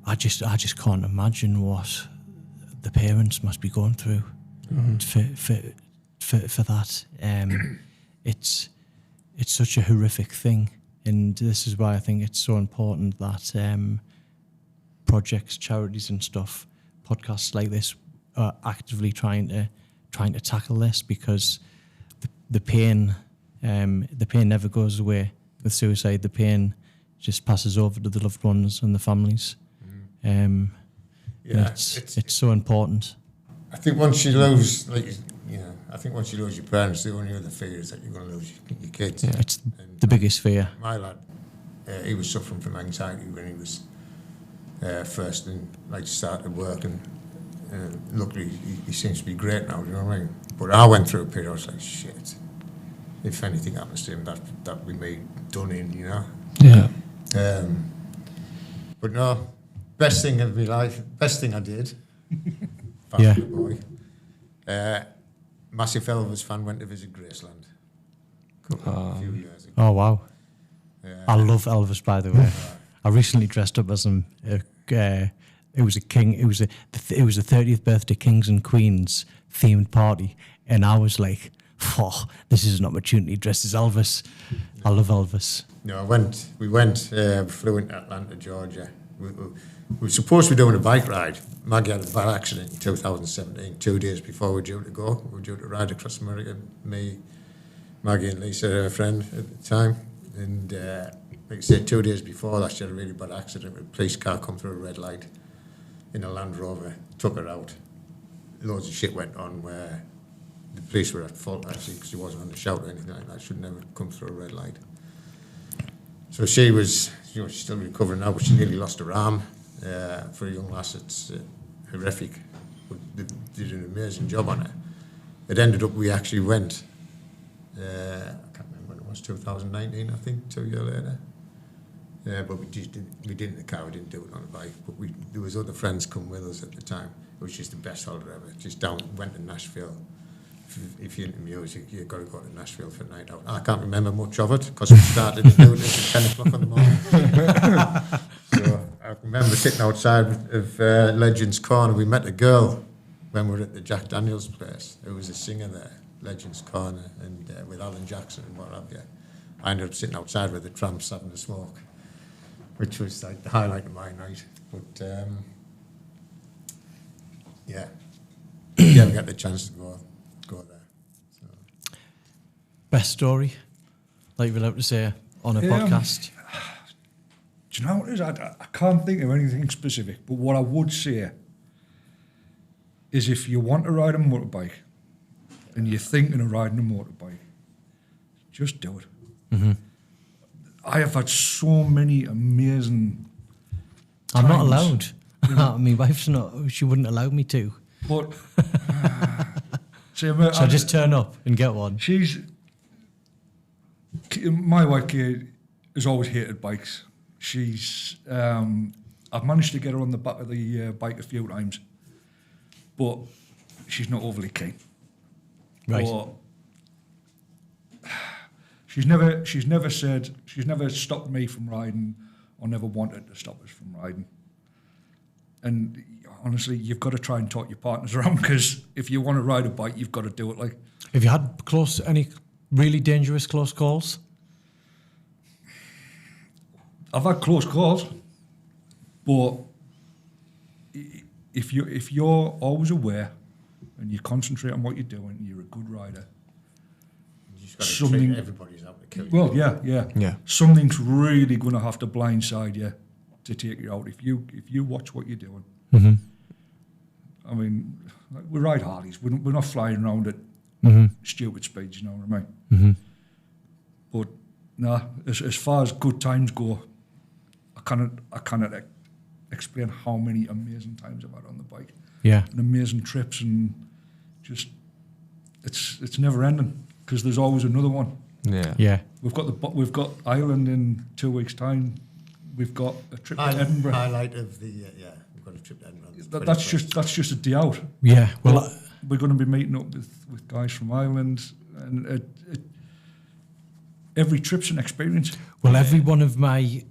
I just can't imagine what the parents must be going through for that. It's such a horrific thing, and this is why I think it's so important that projects, charities, and stuff, podcasts like this, are actively trying to tackle this, because the pain never goes away with suicide. The pain just passes over to the loved ones and the families. It's so important. I think once you lose, once you lose your parents, the only other fear is that you're going to lose your kids. Yeah, it's the biggest fear. My lad, he was suffering from anxiety when he was first and started work, and luckily he seems to be great now. You know what I mean? But I went through a period. I was like, shit. If anything happens to him, that we may done in, Yeah. But no, best thing of my life, best thing I did. Yeah. Boy. Massive Elvis fan, went to visit Graceland a few years ago. Oh wow. I love Elvis, by the way. I recently dressed up as him. It was a king. It was the 30th birthday Kings and Queens themed party, and I was like, "Oh, this is an opportunity." Dressed as Elvis. I love Elvis. No, we flew into Atlanta, Georgia. We were supposed to be doing a bike ride. Maggie had a bad accident in 2017, 2 days before we were due to go. We were due to ride across America. Me, Maggie, and Lisa, her friend at the time. And like I said, 2 days before that, she had a really bad accident. A police car come through a red light in a Land Rover, took her out. Loads of shit went on where the police were at fault, actually, because she wasn't on the shout or anything like that. Should never come through a red light. So she was, she's still recovering now, but she nearly lost her arm. For a young lass, it's horrific. But they did an amazing job on it. It ended up, we actually went, I can't remember when it was, 2019, I think, 2 years later. But we did in the car, we didn't do it on a bike. But there was other friends come with us at the time. It was just the best holiday ever. Just went to Nashville. If you're into music, you've got to go to Nashville for a night out. I can't remember much of it because we started doing this at 10 o'clock in the morning. So I remember sitting outside of Legends Corner. We met a girl when we were at the Jack Daniels place. There was a singer there, Legends Corner, and with Alan Jackson and what have you. I ended up sitting outside with the Tramps having a smoke, which was like the highlight of my night. But yeah, you ever get the chance to go there. So. Best story, like we're allowed to say on a podcast. Do you know what it is? I can't think of anything specific, but what I would say is if you want to ride a motorbike and you're thinking of riding a motorbike, just do it. Mm-hmm. I have had so many amazing I'm not times, allowed. you know. My wife's not. She wouldn't allow me to. But so I just turn up and get one. My wife Kate has always hated bikes. I've managed to get her on the back of the bike a few times, but she's not overly keen. Right. But she's never stopped me from riding or never wanted to stop us from riding. And honestly, you've got to try and talk your partners around, because if you want to ride a bike, you've got to do it. Like, have you had any really dangerous close calls? I've had close calls, but if you're always aware and you concentrate on what you're doing, you're a good rider. You just got to treat everybody's out to kill you. Well, yeah. Something's really going to have to blindside you to take you out. If you watch what you're doing. Mm-hmm. I mean, like, we ride Harleys. We're not flying around at stupid speeds, you know what I mean? Mm-hmm. But nah, as far as good times go, I cannot explain how many amazing times I've had on the bike. Yeah. And amazing trips, and just it's never ending because there's always another one. Yeah. We've got Ireland in 2 weeks' time. We've got a trip to Edinburgh. Highlight of the we've got a trip to Edinburgh. That's just a day out. Yeah, well, we're going to be meeting up with guys from Ireland, and every trip's an experience. well, every one of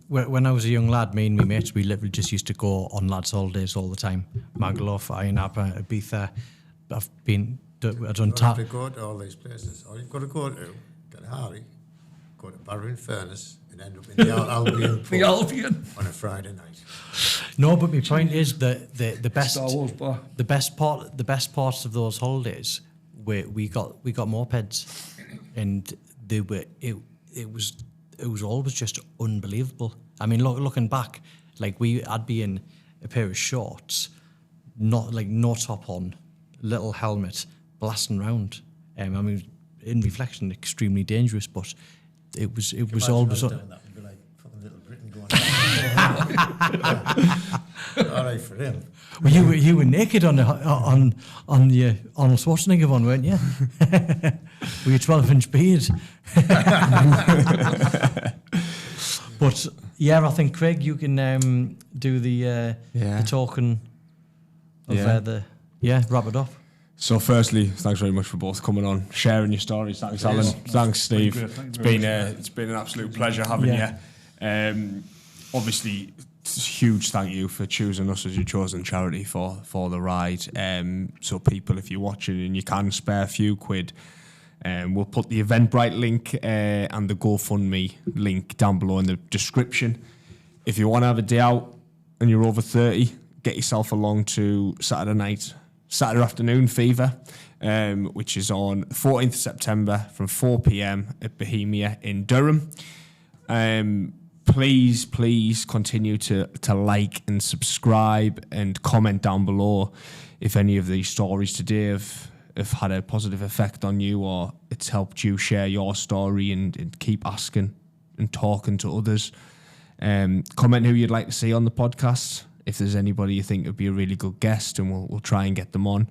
when I was a young lad, me and my mates, we literally just used to go on lads' holidays all the time. Magaluf, Iron Harbour, Ibiza. I've done You don't have to go to all these places. All you've got to go to, get a Harley, go to Barrow in Furness, and end up in the Albion pub The Albion. on a Friday night. No, but my point is that the best Star Wars bar. the best parts of those holidays were we got mopeds, and they were it was always just unbelievable. I mean, looking back, like I'd be in a pair of shorts, no top on, little helmet, blasting round. I mean, in reflection, extremely dangerous, but it was always. Doing that would be like fucking Little Britain going down. All right for him. Well, you were naked on your Arnold Schwarzenegger one, weren't you? With your 12-inch beard. But yeah, I think Craig, you can do the talking of wrap it up. So firstly, thanks very much for both coming on, sharing your stories. Thanks, Alan. Thanks, Steve. It's been an absolute pleasure having you. Obviously, huge thank you for choosing us as your chosen charity for the ride. So people, if you're watching and you can spare a few quid, we'll put the Eventbrite link and the GoFundMe link down below in the description. If you want to have a day out and you're over 30, get yourself along to Saturday afternoon Fever, which is on 14th September from 4 p.m. at Bohemia in Durham. Please continue to like and subscribe and comment down below if any of these stories today have had a positive effect on you, or it's helped you share your story and keep asking and talking to others. Comment who you'd like to see on the podcast. If there's anybody you think would be a really good guest, and we'll try and get them on.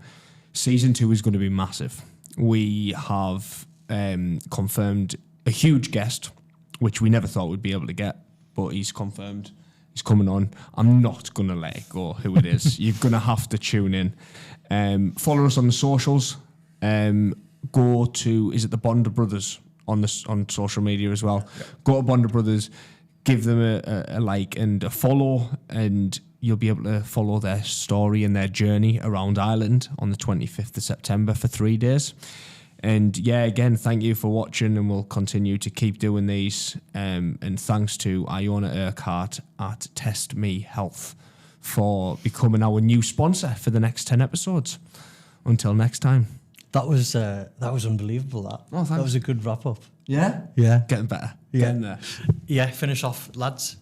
Season 2 is going to be massive. We have confirmed a huge guest, which we never thought we'd be able to get, but he's confirmed. He's coming on. I'm not going to let it go who it is. You're going to have to tune in. Follow us on the socials. Go to, is it the Bonder Brothers on social media as well? Yeah. Go to Bonder Brothers, give them a like and a follow, and you'll be able to follow their story and their journey around Ireland on the 25th of September for 3 days. And yeah, again, thank you for watching, and we'll continue to keep doing these. And thanks to Iona Urquhart at Test Me Health for becoming our new sponsor for the next 10 episodes. Until next time. That was unbelievable. That was a good wrap up. Yeah? Yeah. Getting better. Yeah. Getting there. Yeah, finish off, lads.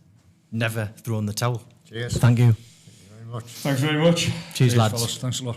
Never throw in the towel. Cheers. Thank you. Thank you very much. Thanks very much. Cheers, lads. Fellas. Thanks a lot.